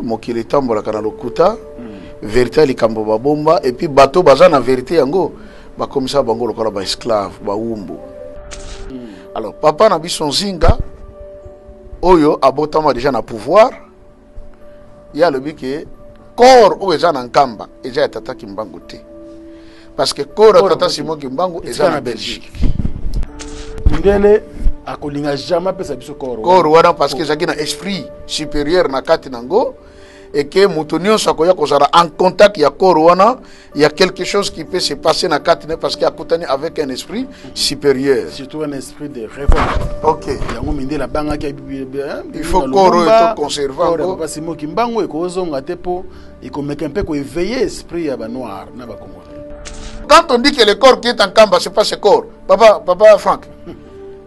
mokili tambola kana lokuta vérité likambo babomba et puis bateau baza na vérité yango ba komisa bango lokola ba esclave ba umbu. Alors papa na biso Nzinga oyo abotama déjà na pouvoir ya lobi ke corps o eza na nkamba eza ya tata Kimbangu te parce que corps tata Simon Kimbangu eza na Belgique. Ngele akolinga jamais pesa biso corps wana parce que ezaki na esprit supérieur na kati nango et que mutonio sakoya kozala en contact ya corps wana, il y a quelque chose qui peut se passer na kati parce qu'il a koutani avec un esprit supérieur, surtout un esprit de révolte. OK, yango minde la banga ki il faut corps et conserver papa Simon Kimbangu e kozonga te po et ko meka un peu ko éveiller esprit ya ba noir na ba congolais. Quand on dit que le corps qui est en Kamba c'est pas ce corps, papa Franck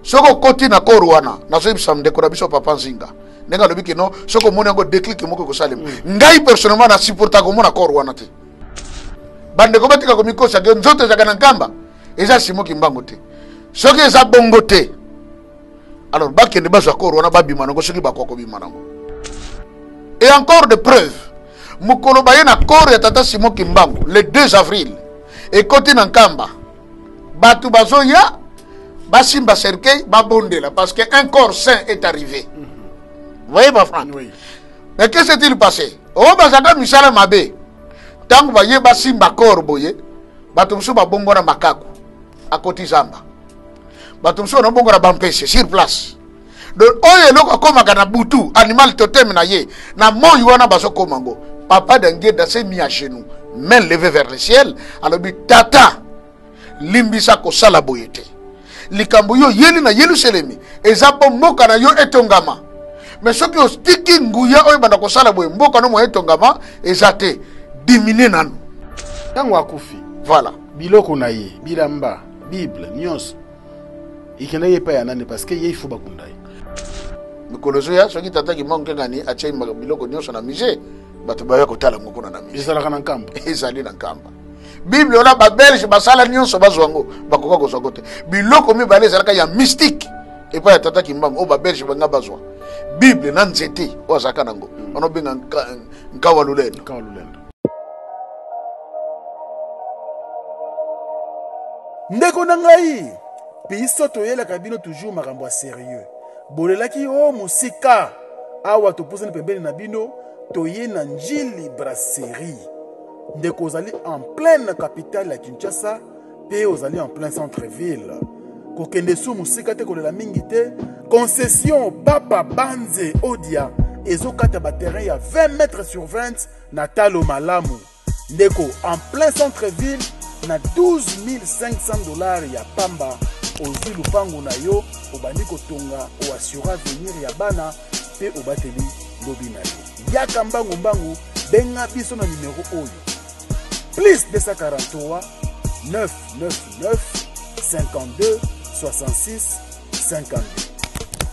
soko koti na corps wana na so ibisa mdekora biso papa Nzinga nenga lobi ke no soko moni yango déclic moko ko salim ngai personnellement na supporta ko mona corps wana te bande ko batika ko mikosa ke nzoto za kana Nkamba eza Simon Kimbangu te soki eza bongo te alors bakende bazwa corps wana babima nango soki bakoko bima nango. Et encore de preuves mukolo baye na corps ya tata Simon Kimbangu le 2 avril et koti na Nkamba batu bazoya basimba cercueil babondela parce que un corps sain est arrivé. Vous voyez ma frère? Oui. Mais qu'est-ce qui s'est passé? Oh bazaka misala mabe. Tangu baye basimba corps boye, batumsu babongo na makaku à côté Zamba. Batumsu na bongo na bampese sur place. Donc oye loko koma kana butu animal totem na ye na moyi wana bazoko mango. Papa d'Angeda s'est mis à genoux, main levée vers le ciel, alors bi tata limbisa ko sala boyete. Likambo yo yeli na yelu selemi ezapo mboka na yo etongama mais soki ostiki nguya oyo banda kosala boye mboka no mo etongama ezate diminuer nanu tango akufi. Voilà Biloko na ye bilamba bible nyonso ikena ye pa ya nani parce que ye ifo bakundai mikolozo ya soki tata Kimbangu ngani atie biloko nyonso na musée bato baya kotala ngoko na musée ezala kana Nkamba ezali na Nkamba. Bible ona ba belge basala nyonso bazwango bakoka kozwa kote biloko mi bale zalaka ya mystique et pas ya tata Kimbangu o ba belge banga bazwa Bible na nzete o azaka nango ono benga nkawa lulendo. Ndeko na ngai biso toyelaka bino toujours makambo ya sérieux bolelaki o musika awa topusani pembeni na bino toye na Njili brasserie ndeko ozali en pleine capitale ya Kinshasa pe ozali en plein centre-ville kokende su musika te kolela mingi te concession Papa Banze Odia ezokata ba terrain ya 20 mètres sur 20 na talo malamu ndeko en plein centre-ville na 12 500 $ ya pamba ozwi lupango na yo obandi kotonga oassura avenir ya bana pe obateli lobi na yo yaka mbangu benga biso na numéro oyo plus 243 999 52 66 52.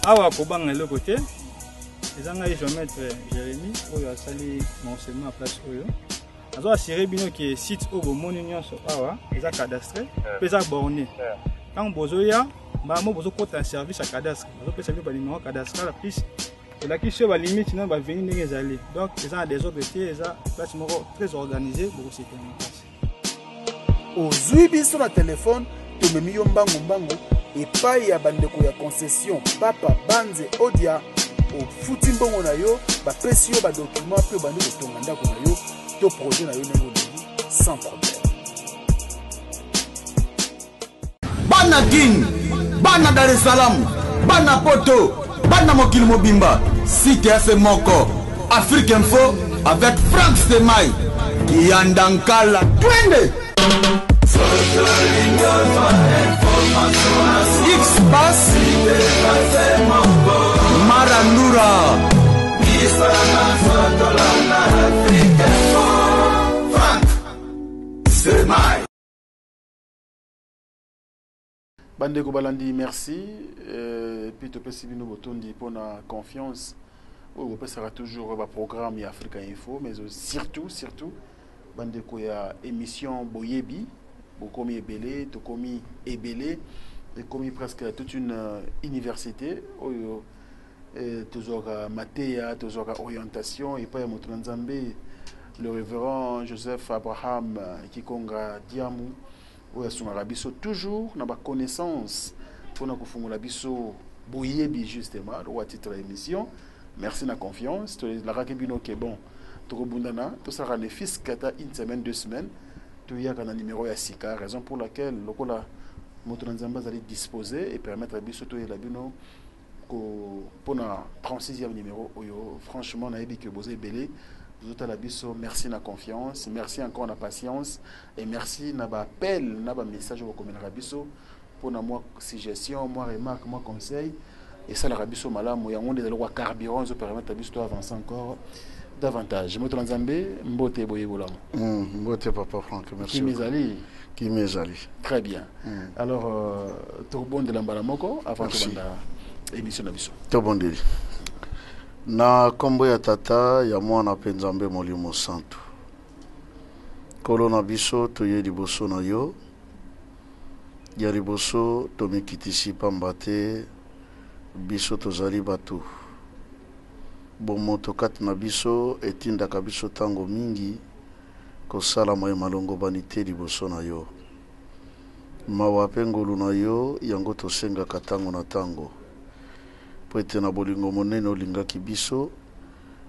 Awa kobanga eloko te ezanga géomètre Jérémy oyo asali renseignement à place oyo azo assuré bino ke site oyo bomoni nyonso awa eza cadastre pe eza borné quand bozoya bamo bozokota service ya cadastre bazopesa bino ba numéro cadastral plus elaki sur ba limite na ba veni ndenge ezali donc eza na désordre te eza place moko très organisée pour se tenir en place. Ozwi biso na téléphone tomemi yo mbangu epai ya bandeko ya concession Papa Banze Odia ofuti mbongo na yo bapesi yo badocument pe obandi kotonga ndako na yo to projet na yo ndenge olingi sans problème. Bana King, bana Dar es Salaam, bana Poto, bana mokili mobimba, site ya moko Afrique Info avec Franck Stemai Kiandankala twende X-Bass Marandura Franck Stemai. Bandeko balandi merci puis to pesi bino botondi pour la confiance on sera toujours un programme ya Africa Info mais surtout bandeko ya émission Boyebi bokomi ebele to komi ebele et komi presque toute une université oyo toujours Matéa, toujours orientation, et pas Moutranzambe, le révérend Joseph Abraham Kikonga Diamou, ou à son arabiso, toujours dans ma connaissance, pour nous faire la biso, boyebi justement, ou à titre d'émission. Merci de la confiance. La rakibino qui est bon. Tout ça rend les fils qui une semaine, 2 semaines. Tout y a un numéro à Sika, raison pour laquelle le cola Moutranzamba allait disposer et permettre à biso la bino pour le 36e numéro. Franchement, on a dit que vous avez belé. Merci de la confiance, merci encore de la patience et merci de l'appel, de la message au commun Rabiso pour moi suggestion, moi remarque, moi conseil. Et ça, le Rabiso Malam, il y a des lois carburant qui permettent à Rabiso d'avancer encore davantage. Je me transambé, Mbote Boyebolam. Mbote Papa Franck, merci. Qui m'ezali. Très bien. Alors, tout bon de l'embalamoko avant que l'émission Rabiso. Tout bon de na kombo ya tata ya mwana pe nzambe molimo santu kolo na biso toye liboso na yo ya liboso tomikitisi pamba te biso tozali bato bomoto kati na biso etindaka biso ntango mingi kosalama ya malongobani te liboso na yo mawa pe ngolu na yo yango tosengaka ntango na ntango po ete na bolingo monene olingaki biso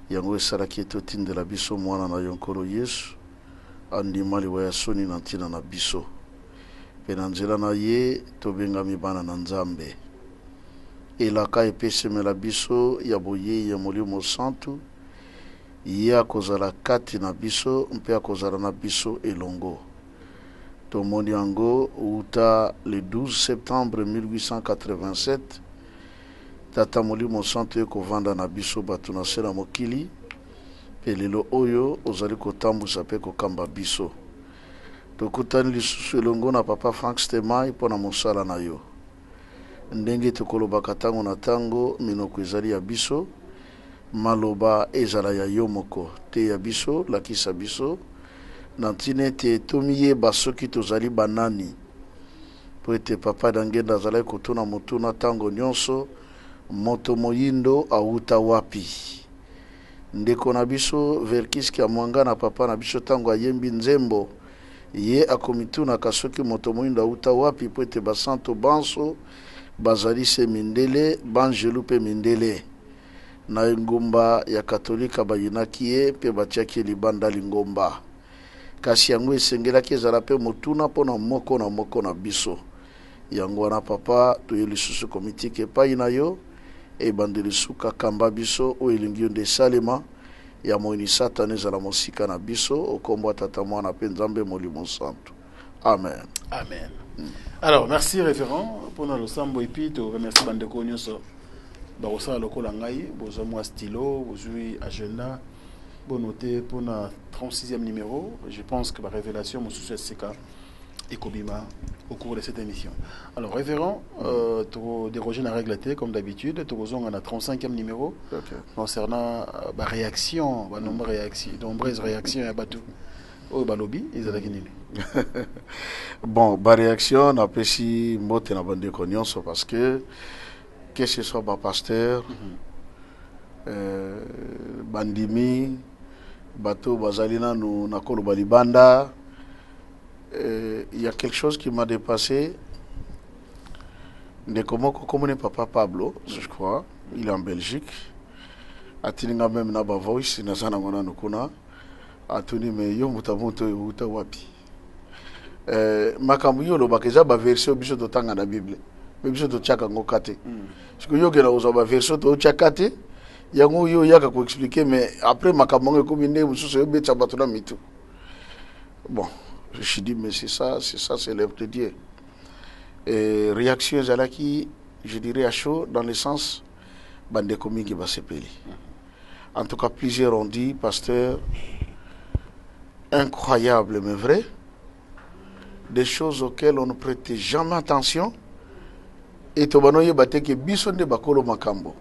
yango esalaki ete otindela biso mwana na yo nkolo yesu andima liwa ya soni na ntina na biso mpe na nzela na ye tobengami bana na nzambe elaka epesemela biso ya boyei ya molimo santu ye akozala kati na biso mpe akozala na biso elongo tomoni yango uta le 12 septembre 1887 tata molimo santu ekovanda na biso bato na se na mokili mpe lelo oyo ozali kotambusa mpe kokamba biso tokutani lisusu elongo na papa Frank Stemai mpo na mosala na yo ndenge tokolobaka ntango na ntango minoko ezali ya biso maloba ezala ya yo moko te ya biso lakisa biso na ntina ete tomiyeba soki tozali banani po ete papa dangenda azalaki kotuna motuna ntango nyonso moto moyindo auta wapi ndeko na biso verkiski ya mwanga na papa na biso ntango ayembi nzembo ye akomitunaka soki moto moyindo auta wapi po ete basanto banso bazali se mindele banjelu mpe mindele na ngomba ya katolika bayinaki ye mpe batiaki libanda lingomba kasi yango esengelaki ezala mpe motuna mpo na moko na biso yango wana papa toye lisusu komitiki epai na yo ebandeli suka kamba biso oyo elingi yo nde esalema ya moyini satana ezala mosika na biso okombo tata mwana mpe nzambe molimo santu amen. Amen. Alors, merci référent pour notre sambo et puis to remercie bandeko nyonso ba osala lokola ngai bozo moi stylo bozui agenda bon noté pour na 36e numéro. Je pense que la révélation mon succès c'est et Kobima au cours de cette émission. Alors, référent, tu déroger la règle T comme d'habitude, tu on a 35e numéro concernant la réaction, nombreuses réactions à Batou. Oh, Balobi, ils ont gagné. Bon, la réaction, on apprécie Mbote na bande connaissance parce que ce soit ma pasteur, Bandimi, Bato, Bazalina, nous Nakolo Balibanda. Il y a quelque chose qui m'a dépassé. Comme papa Pablo, je crois, il est en Belgique. Atininga même na ba voice na sana ngona nukuna. Atuni me yo mutamoto uta wapi. Makambu yo lo bakeza ba version biso to tanga na Bible. Me biso to chaka ngokate. Parce que yo gena uza ba version to chakate. Yango yo yaka ko expliquer mais après makambu ngeko binde mususu yo betsa batuna mitu. Bon. Je dis, mais c'est ça, c'est l'œuvre de Dieu. Et réaction Zalaki, je dirais à chaud, dans le sens, Bandekomi qui va se payer. En tout cas, plusieurs ont dit, pasteur, incroyable mais vrai, des choses auxquelles on ne prêtait jamais attention. Et Tobanoye Bateke Bisonde Bakolo Makambo.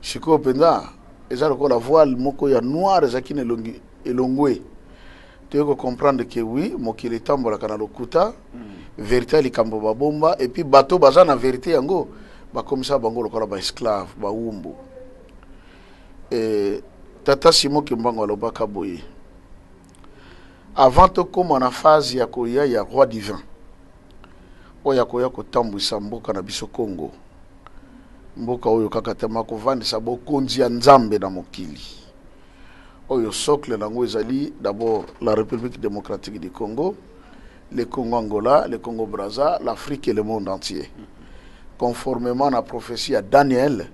Chiko Penda, et ça, la voile, Moko ya noir, Zakine Elongwe. Tu peux comprendre que oui, mokili tambola kana lokuta, vérité likambo babomba et puis bateau bazana vérité yango, ba comme ça bango lokola ba esclave, ba umbu. Tata Simon Kimbango alobaka boye. Avant tokoma na phase ya koya ya roi divin. Oya koya kotambwisa mboka na biso Congo. Mboka oyo kaka tema kovandisa bokonzi ya Nzambe na mokili. Oyo socle nango ezali d'abord la République démocratique du Congo, le Congo Angola, le Congo Brazza, l'Afrique et le monde entier. Conformément à la prophétie à Daniel,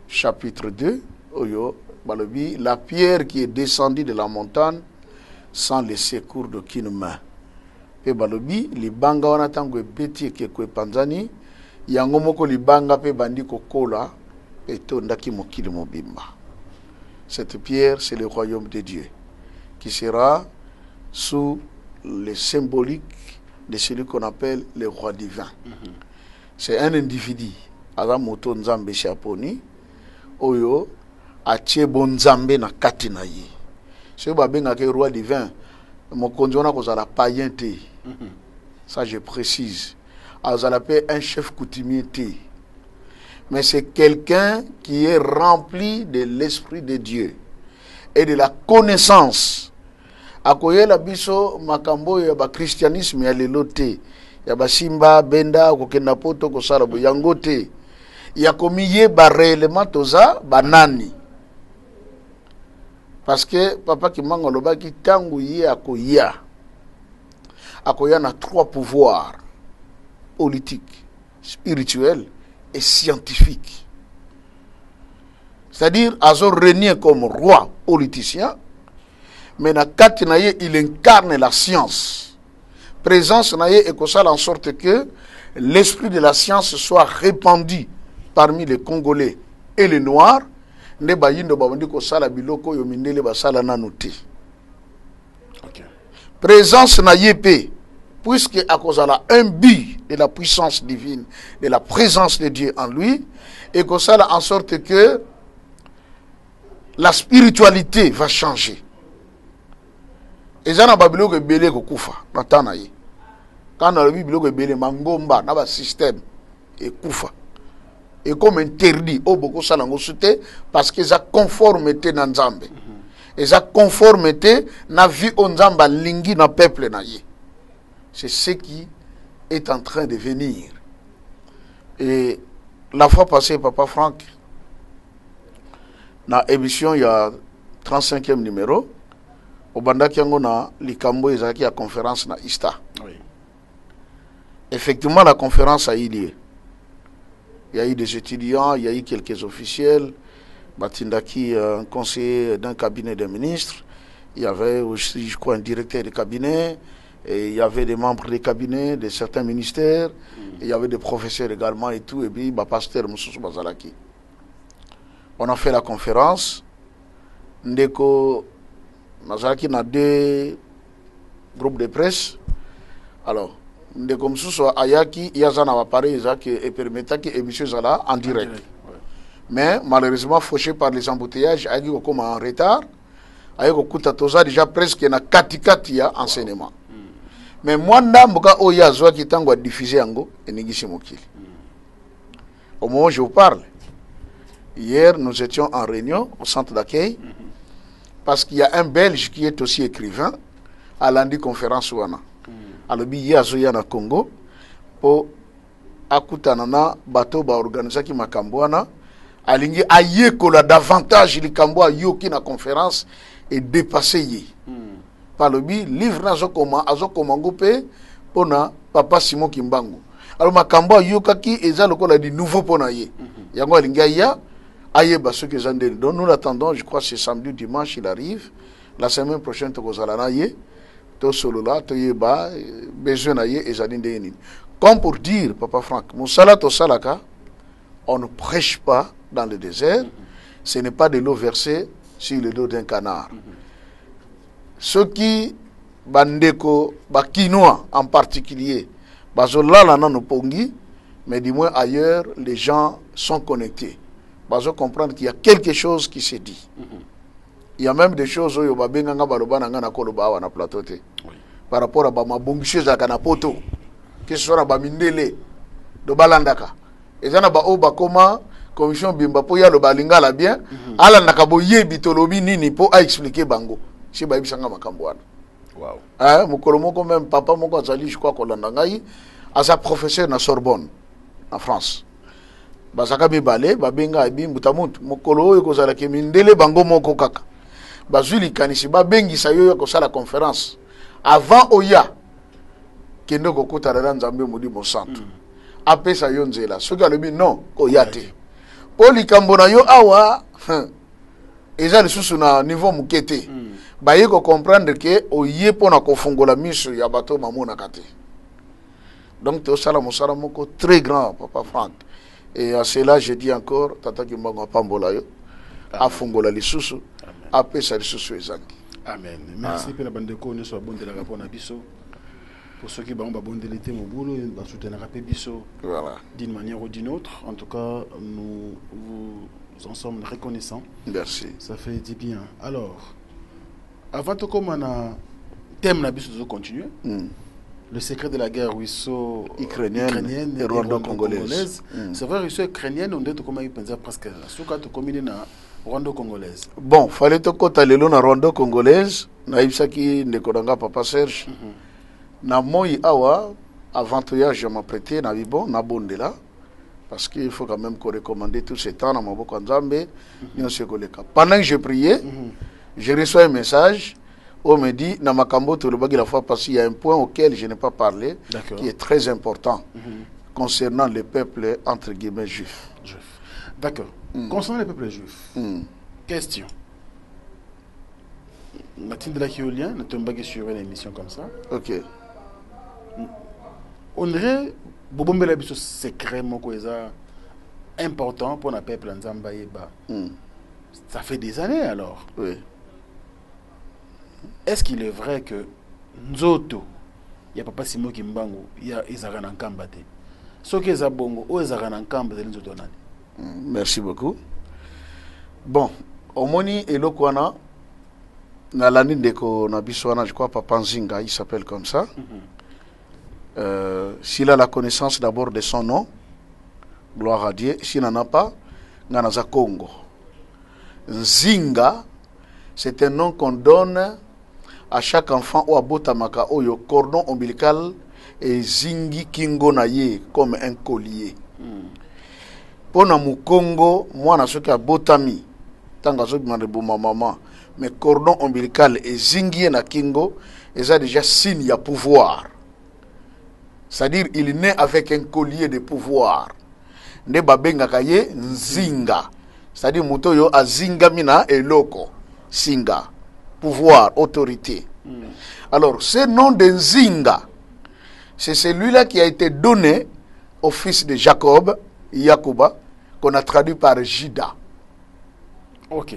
chapitre 2, oyo balobi, la pierre qui est descendue de la montagne sans le secours d'aucune main. Pe balobi, libanga wana tango ebeti ekekwe panzani, yango moko libanga pe bandi kokola, etondaki mokili mobimba. Cette pierre, c'est le royaume de Dieu, qui sera sous le symbolique de celui qu'on appelle le roi divin. C'est un individu, Azamoto Nzambe Chaponi, Oyo, Achebo Nzambe na kati na ye. Ce babenga ke roi divin, mon conjoint kozala païen te. Ça je précise. Azala pe un chef coutumier te. Mais c'est quelqu'un qui est rempli de l'Esprit de Dieu et de la connaissance. Akoyela biso makambo ya ba christianisme ya lelo te. Ya basimba benda kokenda poto kosala bo yango te. Ya komiye ba réellement toza banani. Parce que papa Kimbango lobaki tangu ye akoya. Akoya na 3 pouvoirs: politique, spirituel et scientifique. C'est-à-dire, Azo régné comme roi politicien, mais na kati na ye, il incarne la science. Présence na ye ekosala en sorte que l'esprit de la science soit répandu parmi les Congolais et les Noirs. Ne bayindo babandi kosala biloko yo mindele basala nanu te. Présence na ye pe, puisque à cause de un but de la puissance divine, de la présence de Dieu en lui, et que ça en sorte que la spiritualité va changer. Et ça, na babilo que belé ko kufa, natana ye. Quand on a vu bilo que belé mangomba, na ba système et kufa. Et comme interdit, au beaucoup ça n'ango soute, parce que ça conformité na Nzambe. Et ça conformité na vie on Nzamba lingi na peuple na ye. C'est ce qui est en train de venir. Et la fois passée, Papa Franck, dans l'émission, il y a 35e numéro, au Bandaki na Likambo Ezaki à conférence na ISTA. Oui. Effectivement, la conférence a eu lieu. Il y a eu des étudiants, il y a eu quelques officiels, Batindaki, un conseiller d'un cabinet de ministres, il y avait aussi, je crois, un directeur de cabinet, et il y avait des membres des cabinets de certains ministères, et il y avait des professeurs également et tout, et puis pasteur Moussou Bazalaki. On a fait la conférence. Ndeko Bazalaki a 2 groupes de presse. Alors, Ndeko Moussou Ayaki, Yazana va parler et permettait que l'émission soit en direct. Mais malheureusement, fauché par les embouteillages, il y a comme en retard. Il y a déjà presque na katikati ya enseignement. Mais moi, je suis diffusé au moment où je vous parle. Hier, nous étions en réunion au centre d'accueil parce qu'il y a un Belge qui est aussi écrivain à l'Andi conférence. Alors, il y a un Congo pour akutanana bateau ba organiser qui m'a cambouana. Alingi ayekola davantage likambo ayoki na conférence et dépasser yi. Par le bi livre na azokoma ngopé pona papa Simon Kimbangu. Alors makambo ayokaki eza lokola di nouveau pona ye. Yango alingi aya ayeba ce que zandeli. Donc nous l'attendons, je crois c'est samedi dimanche il arrive. La semaine prochaine to kozala na ye. To solola to yeba besoin na ye ezalinde yeni. Comme pour dire papa Franck, musala to salaka, on ne prêche pas dans le désert, ce n'est pas de l'eau versée sur le dos d'un canard. Ceux qui, bandeko, bakinois en particulier, bazolala nan pongi, mais du moins ailleurs, les gens sont connectés. Bazo comprendre qu'il y a quelque chose qui se dit. Il y a même des choses où babenganga baloba nanga na koloba wa na plateau te. Par rapport à bama bongishe za kana poto, que ce soit ba mindele do balandaka. Et ça na ba o bakoma commission bimba po ya lo balinga la bien ala nakabo yebi tolobi nini po a expliquer bango si ba bisanga makambo wana. Wow. Mokolo moko même papa moko azali je crois kolanda ngai asa professeur na Sorbonne en France. Basaka mibale babenga abi mutamuntu mokolo oyo kozala ke mindele bango moko kaka. Bazuli kanisi babengisa yo ko sala conférence avant oya kendo kokota la nzambe mudi mo santo. Apesa yo nzela soki alobi non ko yate. Poli kambona yo awa eza lisusu na niveau mukete. Baye ko comprendre que oye pona ko fungola miso ya bato mamona kate. Donc te sala mosala moko très grand papa Franck. Et à cela je dis encore tata Kimbango pambola yo a fungola lisusu apesa lisusu ezangi. Amen. Merci pour la bande de connaissances sur bonne de la rapport na biso. Pour ceux qui vont abonder mon boulot, va soutenir un peu biso. Voilà. D'une manière ou d'une autre. En tout cas, nous vous en sommes reconnaissants. Merci. Ça fait du bien. Alors, avant de commencer à thème na biso de continuer. Le secret de la guerre ukrainienne et rwando-congolaise. C'est vrai, russo-ukrainienne, on dit comment il pense presque. Souka to combiner na rwando-congolaise. Bon, fallait to kota lelo na rwando-congolaise. Na ibsaki ndekodanga papa Serge. Na moi awa avant hier je m'apprêtais na bibo na bondela parce qu'il faut quand même qu'on recommande tout ce temps na maboko nzambe nyonso koleka. Pendant que je priais, je reçois un message. On me dit, dans ma cambote, la fois passée, il y a un point auquel je n'ai pas parlé, qui est très important, concernant le peuple, entre guillemets, juif. D'accord. Concernant le peuple juif, question. Mathilde de la Kiolien, nous sommes sur une émission comme ça. Ok. On dirait, Bobombe la biso secret, important pour le peuple en Zambaïba. Ça fait des années alors. Oui. Est-ce qu'il est vrai que Nzoto, il n'y a pas Simo Kimbangu, il y a Isaran Nkambate. Ce qui est Zabongo, ou Isaran Nkambate, Nzoto Nani. Merci beaucoup. Bon, Omoni et Lokwana, na l'année de Konabiswana, je crois, Papa Nzinga, il s'appelle comme ça. S'il a la connaissance d'abord de son nom, gloire à Dieu. S'il n'en a pas, Nganaza Congo. Nzinga, c'est un nom qu'on donne à chaque enfant ou à Botamaka ou au cordon ombilical et zingi kingo na ye comme un collier. Pona mu Congo, moi na soki a botami, tanga zo demande bo maman, mais cordon ombilical et zingi na kingo, ils ont déjà signe ya pouvoir. C'est-à-dire il est né avec un collier de pouvoir. Ne babenga kaye nzinga. C'est-à-dire muto yo azinga mina eloko. Singa, pouvoir, autorité. Alors, ce nom de Nzinga, c'est celui-là qui a été donné au fils de Jacob, Yakuba, qu'on a traduit par Jida. Ok.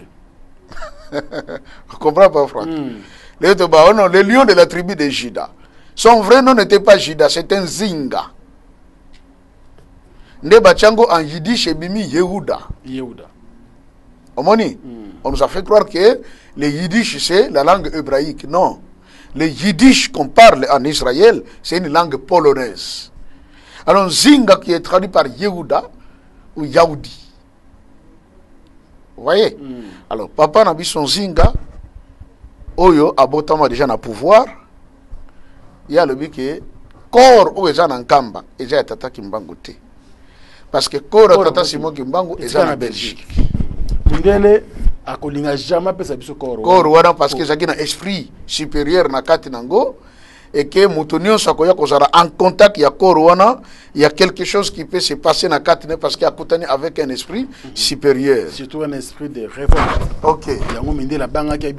Vous comprenez pas, Franck? Le lion de la tribu de Jida. Son vrai nom n'était pas Jida, c'était Nzinga. Ndeba Tchango en yiddish et bimi Yehuda. Yehuda. On nous a fait croire que le yiddish c'est la langue hébraïque. Non. Le yiddish qu'on parle en Israël, c'est une langue polonaise. Alors Zinga qui est traduit par Yehuda ou Yaoudi. Vous voyez? Alors papa n'a vu son Zinga, Oyo abotama déjà na pouvoir. Il y a le but que corps ou ezan en Kamba, ezan tata Kimbangu te. Parce que corps tata Simon Kimbangu ezan en Belgique. Ndele akolinga jamais pesa biso corps. Corps wana parce que zaki na esprit supérieur na kati nango et que mutonio sakoya kozara en contact ya corps wana, il y a quelque chose qui peut se passer na kati parce qu'il a contenu avec un esprit supérieur. Surtout un esprit de révolte. OK. Yango minde la banga ki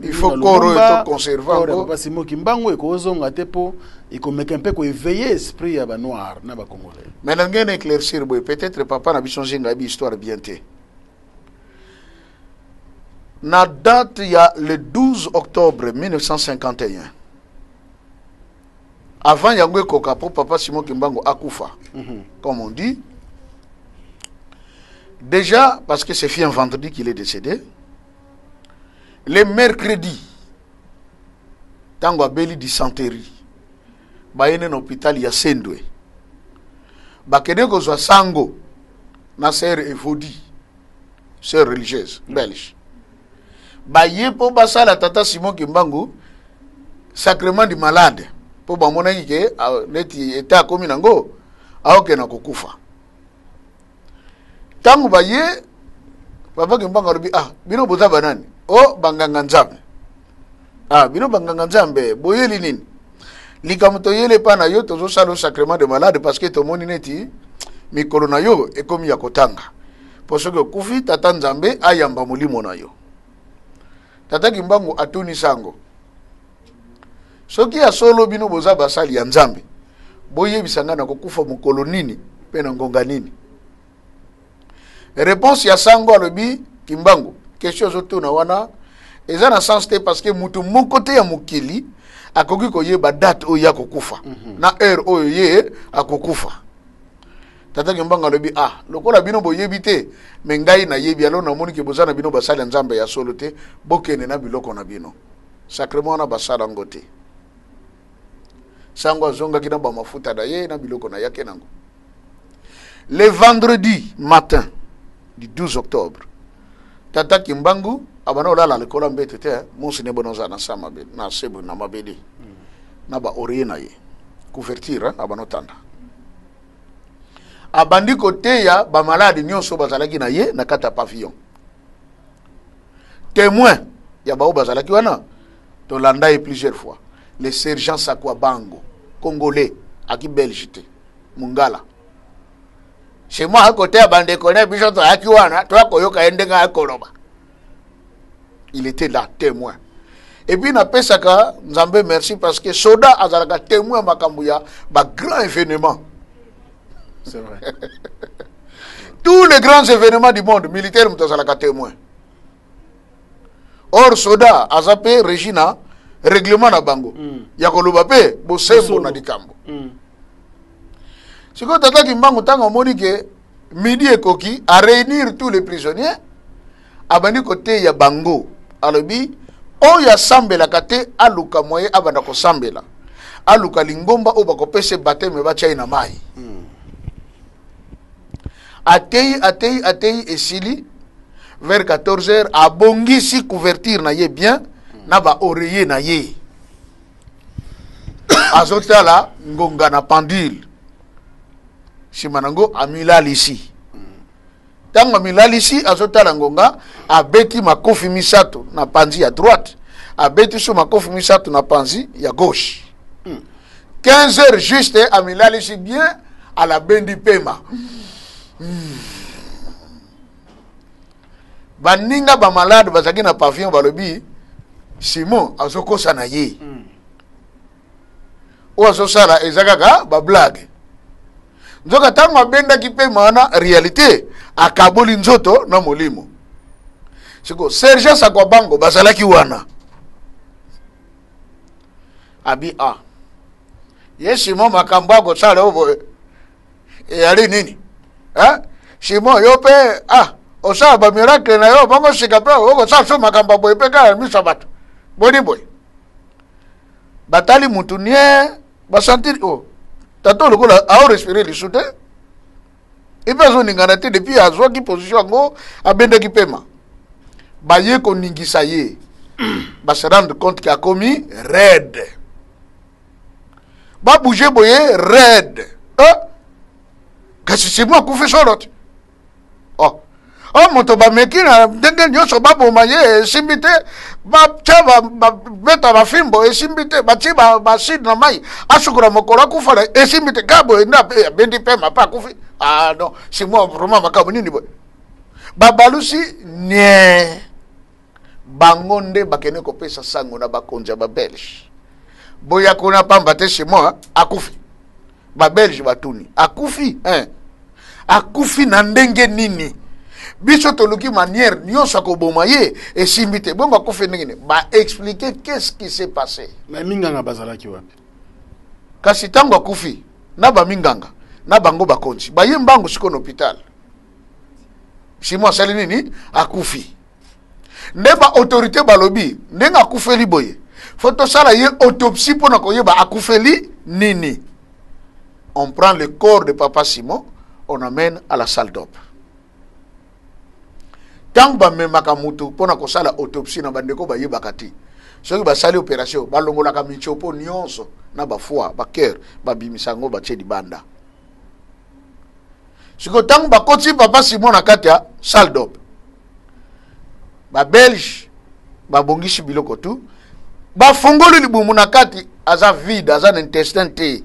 il faut corps to conserver corps pas Simon Kimbangu ko zonga tepo et ko meka un peu ko éveiller esprit ya ba noir na ba congolais. Mais ngene éclaircir boy peut-être papa na biso zinga bi histoire bien té. Na date, il y a le 12 octobre 1951. Avant Yangwe Kokapo, papa Simon Kimbangu Akufa, comme on dit. Déjà, parce que c'est un vendredi qu'il est décédé, le mercredi, Tango Abeli dysenterie, Bayene l'hôpital ya Sendwe. Bakene Kozwa Sango, na sœur Evodi, sœur religieuse belge. Baye po basala tata Simon Kimbangu sacrement du malade po bamona ke neti eta komi nango aoke na kokufa. Tangu baye papa Kimbangu alobi bino boza banani banganga nzambe. Bino banganga nzambe boyeli nini? Likamuto yele pa na yo tozo sala sacrement de malade parce que to moni neti mikolo na yo ekomi ya kotanga. Poso ke kufi tata nzambe ayamba molimo na yo. Tata Kimbangu atuni sango. Soki ya solo bino boza basali ya nzambe. Boye bisanga na kokufa mokolo nini pe na ngonga nini? Réponse ya sango alobi Kimbangu. Question zoto na wana eza na sens te parce que mutu mokote ya mokili akoki koyeba date oyo ya kokufa na heure oyo ye akokufa. Tata Kimbangu alobi lokola bino boyebi te me ngai na yebi alo na moni ke bozana bino basala nzambe ya solo te bokene na biloko na bino sacrement na basala ngote sango azonga kina ba mafuta da ye na biloko na yake nango. Le vendredi matin du 12 octobre Tata Kimbangu abana olala lekola mbete te monsi ne bonoza na sama be na sebu na mabedi na ba oriena ye couverture abana tanda abandi kote ya ba malade nyonso bazalaki na ye na kata pavillon. Témoin ya ba bazalaki wana to landa ye plusieurs fois le sergent Sakwa Bango congolais aki Belgique Mungala chez moi à côté abande connaît biso to aki wana to akoyoka endenga akoloba. Il était là témoin. Et puis na pesaka nzambe merci parce que soda azalaka témoin makambuya ba grand événement. C'est vrai. Tous les grands événements du monde militaire mutazalaka témoin. Or soda azape Regina règlement na bango. Ya koloba pe bosembo na dikambo. Siko Tata Kimbangu tanga moni ke midi ekoki a réunir tous les prisonniers abandi côté ya bango alobi oya sambela kate aluka moye abanda ko sambela aluka lingomba o bakopese bateme bachai na mai. Atei esili vers 14h abongisi couverture na ye bien na ba oreiller na ye azotala ngonga na pendule simanango amilali ici tango amilali ici azotala ngonga abeti makofi misato na panzi ya droite abeti so makofi misato na panzi ya gauche 15h juste amilali ici bien à la bendi pema. Baninga ba malade bazaki na pavillon balobi Simon azokosa na ye o azosala ezakaka ba blague nzoka tango abenda ki pe mana réalité akaboli nzoto na molimo siko sergent Sakwa Bango bazalaki wana abi ye Simon makambo akosala ovo yali nini Simon yo pe osala ba miracle na yo bango sika pe okosala so makambo boye pe kala miso bato boni boye batali mutu nie basentir tato lokola ao respirer lisu te epe azoningana te depuis azwaki position yango abendaki pema baye koningisa ye base rendre compte ke akomi raide babouge boye raide kasi Simon akufi solo te moto bameki na ndenge nyonso baboma ye esimbi te batya babeta bafimbo esimbi te batie baside na mai asukula mokolo akufa na esimbi te ka boye nde abendi pema pa akufi non Simon vraiment makambo nini boye babalusi nie bango nde bakende kopesa sango na bakonzi ya babelge boya kuna pamba te Simon akufi babelge batuni akufi akufi na ndenge nini biso toluki manière nyonso akoboma ye esimbi te bongo akufi ndenge nini ba expliquer qu'est-ce qui s'est passé mais minganga bazalaki wapi kasi tango akufi na baminganga na bango bakonzi baye mbango siko na hôpital Simon asali nini akufi nde ba autorité balobi ndenge akufeli boye faut tosala ye autopsie mpona koyeba akufeli nini. On prend le corps de papa Simon, on amène à la salle d'op. tant bamemaka mutu mpona kosala autopsie na bandeko bayebaka te soki basali opération balongolaka mitiopo nyonso na bafoi baker babimisa yango batie libanda siko ntango bakoti papa Simon na kati ya salle d'op babelge babongisi biloko tu bafungoli libumu na kati aza vide aza na intestin te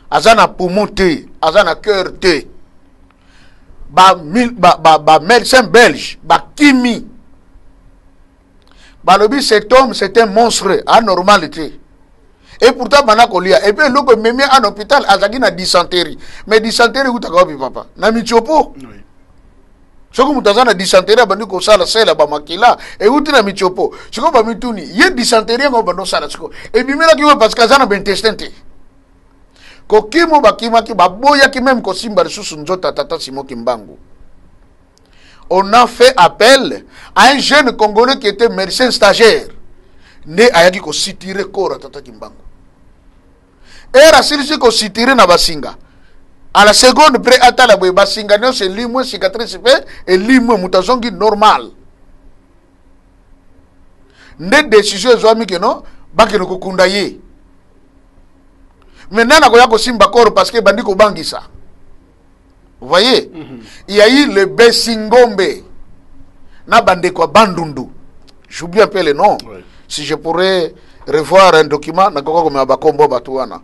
aza na poumon te aza na cœur te médecin belge bakimi balobi cet homme c'est un monstre anormalité et pourtant bana kolia et puis loko memi en hôpital azaki na dysenterie mais dysenterie utaka wapi papa na mitiopo oui. Soko mutaza na dysenterie bandi ko sala sela ba makila et uti na mitiopo siko ba mituni ye dysenterie ngo bando sala siko et bimela ki parce que azana intestin te ko kimo bakima ki baboya ki même ko simba resusu nzota tata Simon Kimbangu. On a fait appel à un jeune Congolais qui était médecin stagiaire. Né ayaki ko sitire kora tata Kimbangu. Era silisi ko sitire na basinga. À la seconde près atala boy basinga no c'est limwe cicatrice fait et limwe mutasongi normal. Ne décision zoami que non bakeno ko kundaye. Maintenant na koya ko simba koro parce que bandiko bangisa. Vous voyez, il y a eu le Bessingombe, na bandeko Bandundu. J'oublie un peu le nom. Oui. Si je pourrais revoir un document, na koko comme abakombo batuana.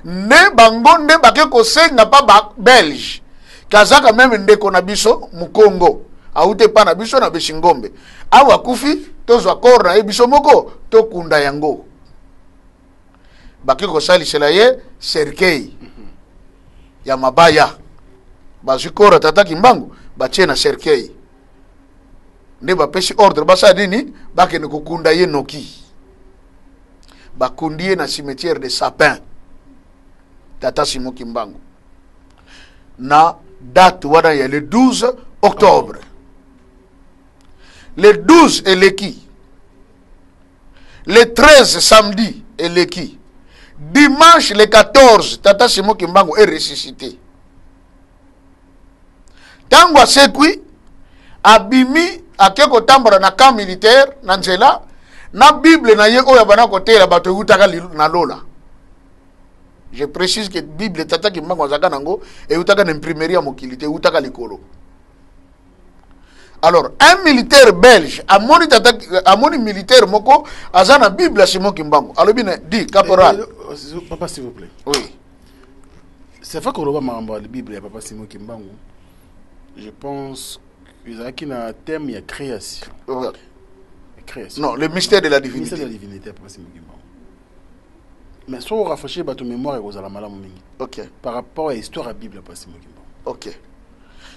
Ne bango ne bake ko senga pa ba belge. Kazaka même ndeko na biso mukongo. Aute pa na biso na Bessingombe. Awa kufi tozo akora e biso moko to kunda yango. Bake ko sali selaye serkei. Ya mabaya. Bazikora tata Kimbangu batie na cercueil ne bapesi ordre basa nini bakene kokunda ye noki bakundie na cimetière de Sapin tata Simon Kimbangu na date wana ya le 12 octobre le 12 eleki le 13 samedi eleki dimanche le 14 tata Simon Kimbangu est ressuscité. Tango asekwi abimi akeko tambara na camp militaire na nzela na Bible na ye oya bana kotela bato utaka na lola. Je précise que Bible tata Kimbangu azaka nango e utaka na imprimerie ya mokilité utaka likolo. Alors un militaire belge amoni militaire moko azana Bible Simon Kimbangu. Alors bien dit caporal. Papa s'il vous plaît. Oui. C'est vrai qu'on va m'envoyer la Bible à papa Simon Kimbangu. Je pense qu'ils ont un thème, il y a création. Ouais. Création. Non, le mystère de la divinité. Le mystère de la divinité, papa Simon Kimbangu. Mais soit on rafraîchit votre mémoire et vous allez mal. Ok. Par rapport à l'histoire de la Bible, papa Simon Kimbangu. Ok.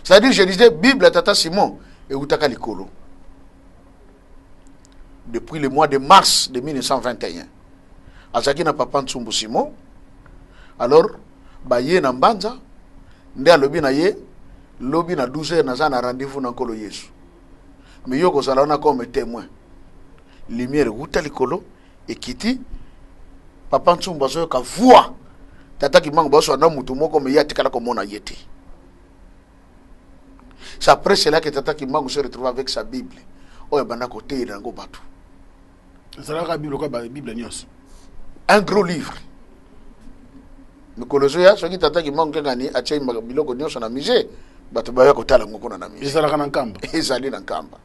C'est-à-dire, je disais, Bible à Tata Simon et Utaka Likolo. Depuis le mois de mars de 1921. Azaki na papa Ntsumbu Simon. Alors, baye na mbanza, nde alobi na ye, lobi na 12h naza na rendez-vous na nkolo Yesu. Mais yo ko sala na comme témoin. Lumière uta likolo ekiti papa Ntsumbu azo ka voix. Tata Kimbangu baso na mutu moko me yati kala komona yete. C'est après cela que Tata Kimbangu se retrouve avec sa Bible. Oya bana côté na ngo batu. C'est la Bible quoi ba Bible nyos. Un gros livre. Mikolozo ya soki Tata Kimbangu kangani atie biloko nyonso na musée. Bato baya kotala ngoko na musée. Ezala kana nkamba. Ezali na nkamba.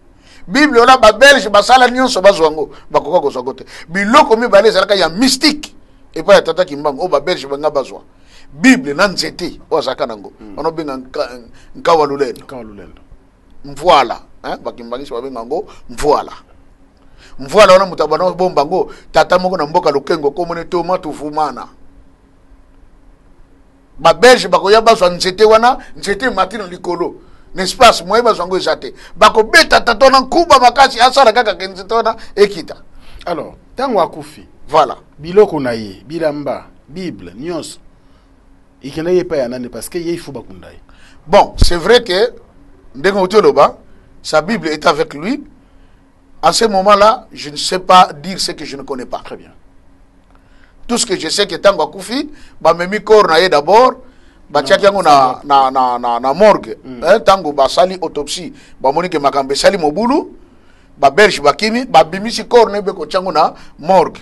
Bible ona ba belge basala nyonso bazwango bakoka ko sokote. Biloko mi balé ezalaka ya mystique. Et pas Tata Kimbangu o ba belge banga bazwa. Bible na nzete o azaka nango. Ono benga nkawa lulendo. Nkawa lulendo. Mvoila, hein bakimbangisi babenga ngo mvoila. Mvoila ona mutabana bomba ngo tata moko na mboka lokengo komone toma tufumana. Ba belge bakoya bazwa nzete wana nzete matino likolo. N'espace moye bazwa ngo ezate. Bako beta tatona nkuba makasi asala kaka kenzitona ekita. Alors, tango akufi. Voilà. Biloko na ye, bilamba, Bible, nyos. Ikena ye pa yanane parce que ye faut bakundai. Bon, c'est vrai que Ndengotoloba, sa Bible est avec lui. En ce moment-là, je ne sais pas dire ce que je ne connais pas. Très bien. Tout ce que je sais que Tango Koufi, ba memi corps na ye d'abord, batiaki yango na morgue ntango basali autopsie bamoni ke makambo esali mobulu babelge bakimi babimisi corps na ebeko tiango na morgue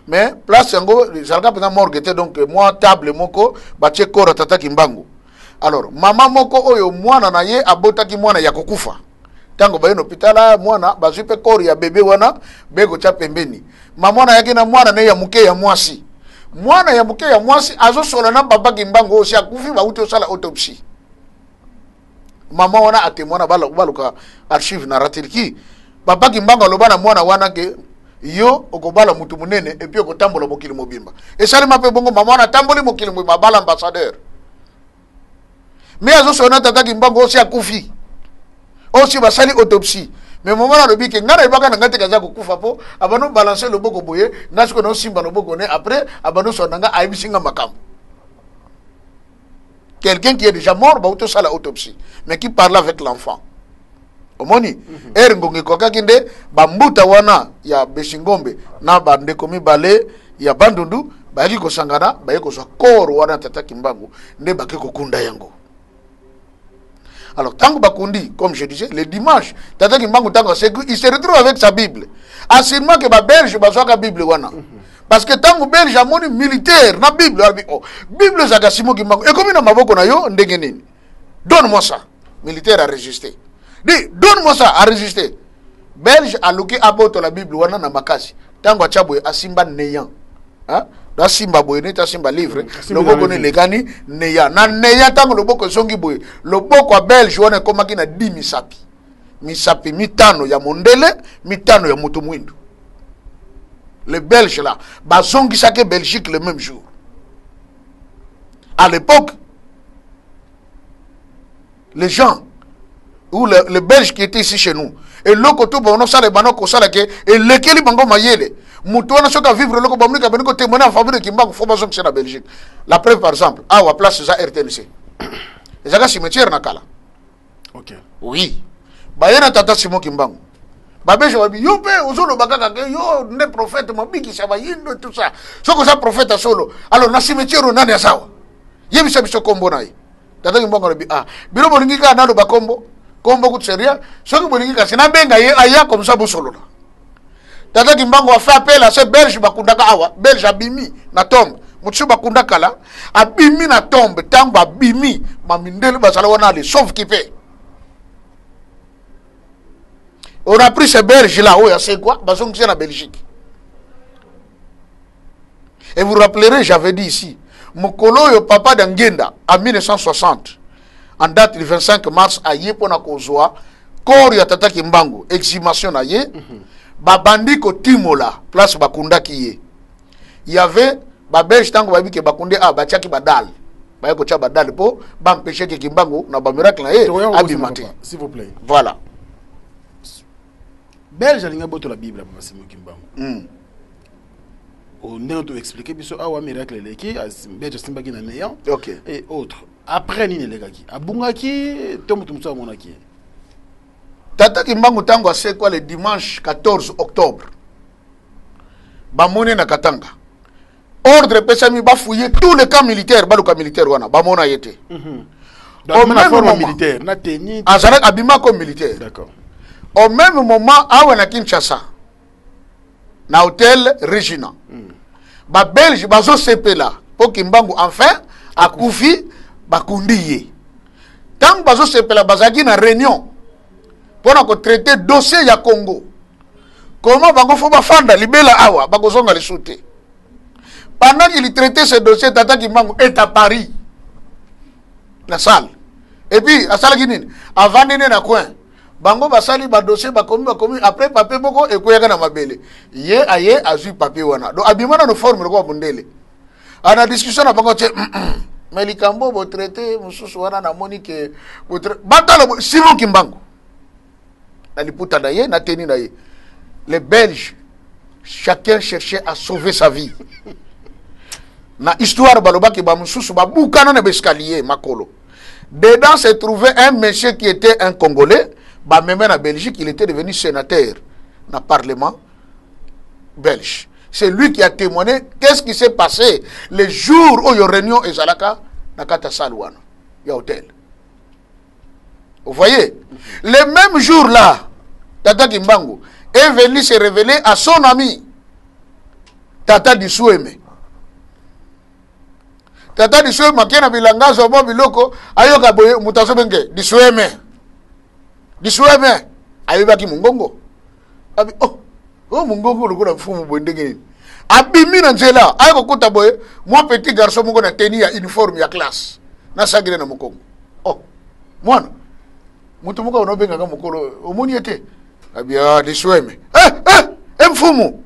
mais place yango ezalaka mpenza morgue te donc mwa table moko batie corps atataki mbangu. Alors mama moko oyo mwana na ye abotaki mwana ya kokufa ntango baye na hôpital mwana bazwi mpe corps ya bebe wana beko tia pembeni mama yaki na mwana ne ya muke ya mwasi mwana ya muke ya mwasi azosola na babaki mbangu oyo si akufi bauti osala autopsie mama wana atemwana baluka archive narrative babaki mbangu aloba na mwana wana ke yo okobala mutu munene epi okotambola mokili mobimba esalema mpe bongo mama wana atamboli mokili mobimba abala ambassadeur mais azosola na tataki mbangu oyo si akufi aussi basali autopsie mais moment na lobi ke ngana ibaka na ngate kaza kokufa po abano balancer loboko boye ngasiko na simba loboko ne après abano sonanga aibisinga makambo quelqu'un qui est déjà mort ba auto sala autopsie mais qui parle avec l'enfant omoni ngongi koka kinde bambuta wana ya Beshingombe na bande komi bale ya bandundu bayaki kosangana baye kozwa koro wana tataki mbangu nde bake kokunda yango. Alors, tant que comme je disais, le dimanche, il se retrouve avec sa Bible. Assurément que les Belges ont la Bible. Parce que tant que les Belges ont une militaire, la Bible, la Bible, c'est un Simon qui m'a dit, et comme il m'a dit, donne-moi ça. Militaire a résisté. Dis, donne-moi ça, a résisté. Belge a loqué à bout la Bible, wana na makasi. Tant que Tchaboué a simba néant. Da simba boye neta simba livre loboko ne legani neya na neya tango loboko songi boye loboko a belge wana komaki na 10 misapi mitano ya mondele mitano ya mutu mwindu. Les Belges là bazongi sake Belgique le même jour. À l'époque les gens ou les Belges qui étaient ici chez nous et l'okoto bono sale banoko sala ke et lekeli bango mayele mutu wana soka vivre loko bamunika beniko témoigner en faveur de Kimbangu faut bazongi c'est la Belgique. La preuve par exemple à wa place za RTNC ezaka cimetière na kala. OK. Oui bayena tata Simon Kimbangu babeje wabi yo pe ozolo bakaka ke yo ne prophète mabiki ça va yindo tout ça soko ça prophète solo alors na cimetière nani asawa yebisa biso kombo nayi tata Kimbangu lobi biro bolingi ka nalo bakombo kombo kutseria soki bolingi ka sina benga ye aya comme ça bosolo la tata Kimbangu a fait appel à ce belge bakundaka awa belge abimi na tombe mutsu bakundaka la abimi na tombe tango abimi mamindele basala wana les sauf qui paie. On a pris ces berges là, oh, c'est quoi? Parce que c'est la Belgique. Et vous rappellerez, j'avais dit ici, Mokolo yo papa d'Angenda, en 1960, en date du 25 mars, à Yepona Kozoa, Kor Yatata Kimbangu, exhumation à Ye, Babandi ko Timola, place Bakunda Kiye. Il y avait, Babelge tango babi ke Bakunde, Bachaki Badal. Bayako Cha Badal po, Bampéché ke Kimbangu, na Bamiracle na Ye, Abimate. S'il vous plaît. Voilà. Belge alinga boto la Bible pour Simon Kimbangu. On ne peut expliquer biso awa miracle leki belge simba ki na néant. OK. Et autres. Après ni legaki. Abungaki tomutu muso monaki. Tata Kimbangu tango c'est quoi le dimanche 14 octobre. Bamone na Katanga. Ordre pesami ba fouiller tous les camps militaires, baluka militaire wana, bamona yete. Au même moment militaire, na teni. Azara abima comme militaire. D'accord. Au même moment, à na Kinshasa, na hôtel Regina, ba Belge bazo sepe là, pour Kimbangu enfin a koufi bakundiye. Tant bazo sepe là, bazaki na réunion pour na traiter dossier ya Congo. Comment bango faut ba fanda libela awa, bago zonga le souté. Pendant qu'il traitait ce dossier, Tata Kimbangu est à Paris, la salle. Et puis à salle Guinée, avant d'aller na coin. Bango basali ba dossier bakomi après papier boko ekoyaka na mabele ye aye azui papier wana do abimana no forme ko bundele ana discussion na bango che mais likambo bo traité mususu wana na monique batalo Simon Kimbangu na liputa na ye na teni na ye les Belges chacun cherchait à sauver sa vie na histoire balobaki ba mususu ba bukana na escalier makolo dedans se trouvait un monsieur qui était un Congolais. Bah, même en Belgique, il était devenu sénateur dans le Parlement belge. C'est lui qui a témoigné qu'est-ce qui s'est passé les jours où il y a réunion et Zalaka na kata salle wana ya hôtel. Vous voyez, le même jour-là, Tata Kimbangu est venu se révéler à son ami, Tata Disueme. Tata Disueme, qui a bilanga zobo biloko, ayoka boye mutaso benge Disueme. Disueme, ayobaki mungongo. Abi mungongo lokola fumu bondenge. Abimi na nzela, ayoko kuta boye, moi petit garçon mongo na tenue ya uniforme ya classe. Na sagire na mokongo. Oh, mwana. Mutu muka unobenga kama mukolo omoni ete abia Disueme mfumu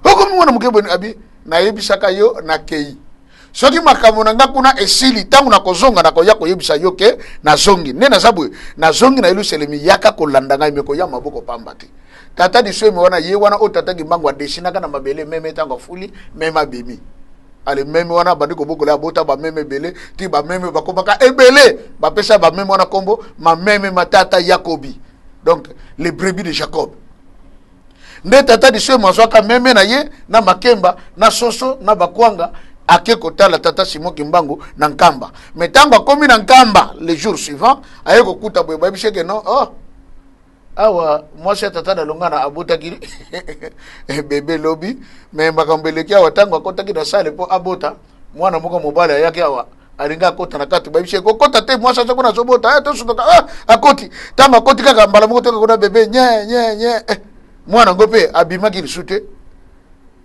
oko mwana mukebo abi na yebisaka yo na kei soki makambo nanga kuna esili tangu na kozonga na koya koyebisa yo ke na zongi nena sabu na zongi na iluselemi yaka kolandanga imeko ya maboko pambati Tata Disueme wana ye wana o Tata Kimbangu adesina kana mabele meme tango fuli mema bimi ale meme wana bandiko boko la bota ba meme bele ti ba meme bakobaka ebele ba pesa ba meme wana kombo ma meme matata Yakobi, donc les brebis de Jacob. Nde Tata Disueme azwaka meme na ye na makemba na soso na bakwanga ake kotala Tata Simon Kimbangu na nkamba, mais tango akomi na nkamba le jour suivant ayeko kuta boye babisheke non awa moi c'est Tata na longana abota ki bébé lobby mais makambeleki awa tango akotaki na sale po abota mwana moko mobala yake awa alinga akota na kati babishe kokota te moi ça kuna zobota to sutoka akoti tama akoti kaka mbala moko toka kuna bébé nye mwana ngope abimaki lisute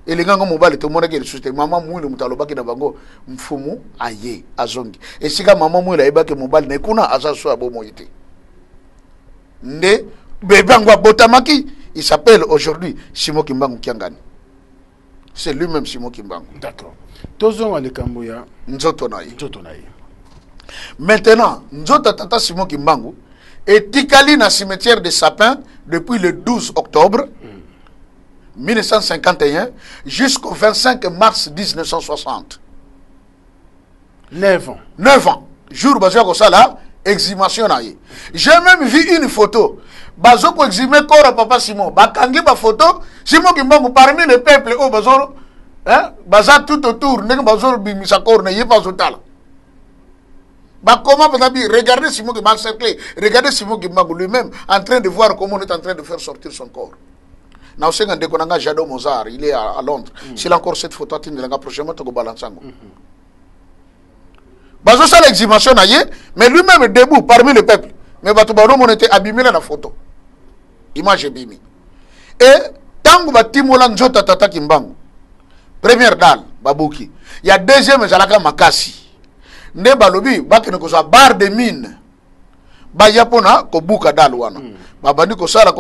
elinga ngo mobala to mona ki lisute mama mwili mutalobaki na bango mfumu aye azongi esika mama mwili ayebaki mobala na kuna azaso abomo yite nde bébé angwa botamaki, il s'appelle aujourd'hui Simon Kimbangu Kiangani. C'est lui-même Simon Kimbangu. D'accord. Tozon wa lekamboya nzoto na ye. Maintenant, nzoto Tata Simon Kimbangu est tikali na cimetière de Sapin depuis le 12 octobre 1951 jusqu'au 25 mars 1960. 9 ans. 9 ans. Jour basé comme ça là, exhumation na ye. J'ai même vu une photo. Bazo pour exhumer corps papa Simon. Bakangi ba photo Simon Kimbangu parmi le peuple au bazoro baza tout autour nek bazoro bimisa corps na yepa zotala. Ba comment peut-être regardez Simon Kimbangu cerclé, regardez Simon Kimbangu lui-même en train de voir comment on est en train de faire sortir son corps. Na osenga ndeko nanga Jado Mozart, il est à Londres. S'il a encore cette photo atindela prochainement to go balançango. Bazo ça l'exhumation na ye, mais lui-même debout parmi le peuple. Mais bato ba on était abîmé dans la photo. Image bimi. Et tangu batimola nzota Tata Kimbangu. Première dalle babuki. Il y a deuxième zalaka makasi. Nde balobi bakene ko za bar de mine. Ba yapona ko buka dalle wana. Babandi ko sala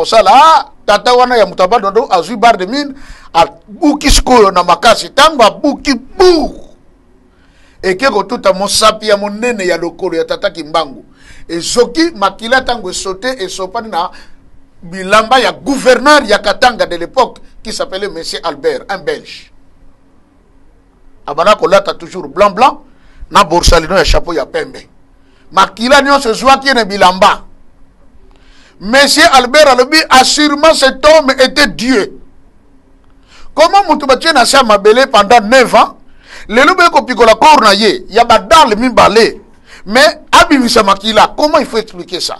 tata wana ya mutabado do azui bar de mine a buki skoyo na makasi tangu abuki bu. Ekeko tuta mosapi ya monene ya lokolo ya Tata Kimbangu. Et Zoki makila tango sauté et sopani na bilamba ya gouverneur ya Katanga de l'époque qui s'appelait Monsieur Albert, un Belge. Abana kolata toujours blanc na borsalino ya chapeau ya pembe. Makila nyo se joie qui ne bilamba. Monsieur Albert alobi assurément cet homme était Dieu. Comment mutubatien na sa mabele pendant 9 ans? Le lobe ko pikola korna ye ya badal mi balé. Mais abimisa makila, comment il faut expliquer ça?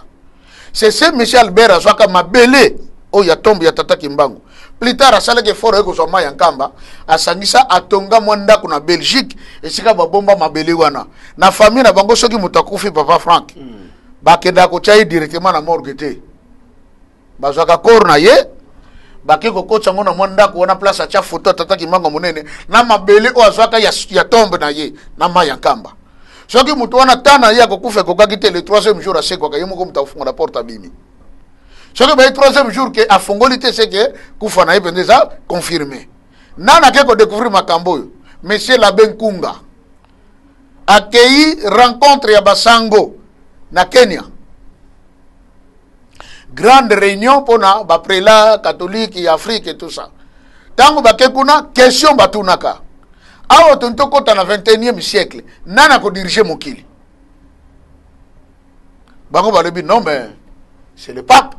C'est ce monsieur Albert Azwaka mabele o ya tombe ya Tata Kimbangu. Plus tard asala ke foro eko zoma ya nkamba, asangisa atonga mwanda kuna Belgique esika babomba mabele wana. Na famille na bango soki mutakufi papa Frank. Bakenda ko chai directement na morgue te. Bazwaka korna ye baki ko kocha ngona mwanda ko na place acha photo Tata Kimbangu munene na mabele o azwaka ya tombe na ye na maya nkamba. Soki mutu wana tana ya kokufa kokakite le 3e jour asekwa kayemo ko mutafunga la porte bimi. Soki ba 3e jour ke afongolite seke kufa na ipendeza confirmé. Nana ke ko découvrir makambo yo. Monsieur Labe Nkunga accueilli rencontre ya Basango na Kenya. Grande réunion pour na ba prélat catholique et Afrique et tout ça. Tango ba kekuna question batunaka. Awa tontoko na 21e siècle nana ko diriger mokili. Bango balobi non mais c'est le pape.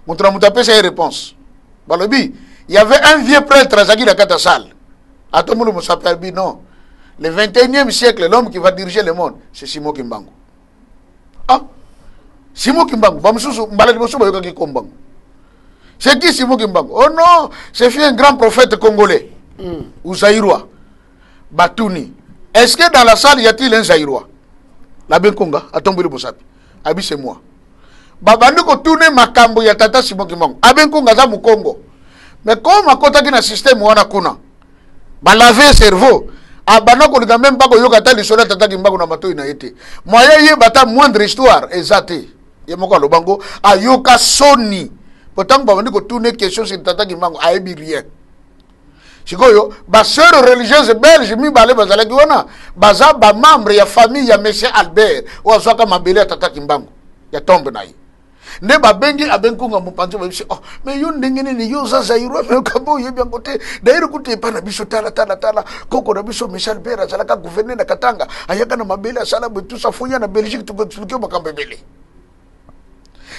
Montra mutape sa réponse. Balobi, il y avait un vieux prêtre Zaki la Katasal. Atomulo Moussapelbi non. le 21e siècle, l'homme qui va diriger le monde, c'est Simon Kimbangu. Ah, Simon Kimbangu, c'est qui Simon Kimbangu? Oh non, c'est un grand prophète congolais, ou Zaïrois, Batouni. Est-ce que dans la salle, y a-t-il un Zaïrois? La Benkonga, à tomber le Bosapi. Abi, c'est moi. Babandi ko tourner makambo ya tata Simon Kimbangu. Abenkonga za Mukongo. Mais comme à côté d'un système wana kuna, ba laver cerveau. Abana ko liga même pas ko yoka tali sola tata Kimbangu na mato ina été. Moya ye bata moindre histoire exacte. Ye moko lobango ayoka soni. Pourtant babandi ko tourner question sur tata Kimbangu ayebi rien. Sikoyo ba sœur religieuse belge mi balé bazala ki wana baza ba membre ya famille ya monsieur Albert ou azwaka mabele ya tata Kimbangu ya tombe na ye. Ne ba bengi abenkunga mupanzi ba bisi oh mais yo ndengene ni yo za Zaïrois mais kabo ye bien côté d'ailleurs côté pa na biso tala koko na biso Michel Bera zala ka gouverneur na Katanga ayaka na mabele ya sala tout ça fonya na Belgique tu expliquer makambebele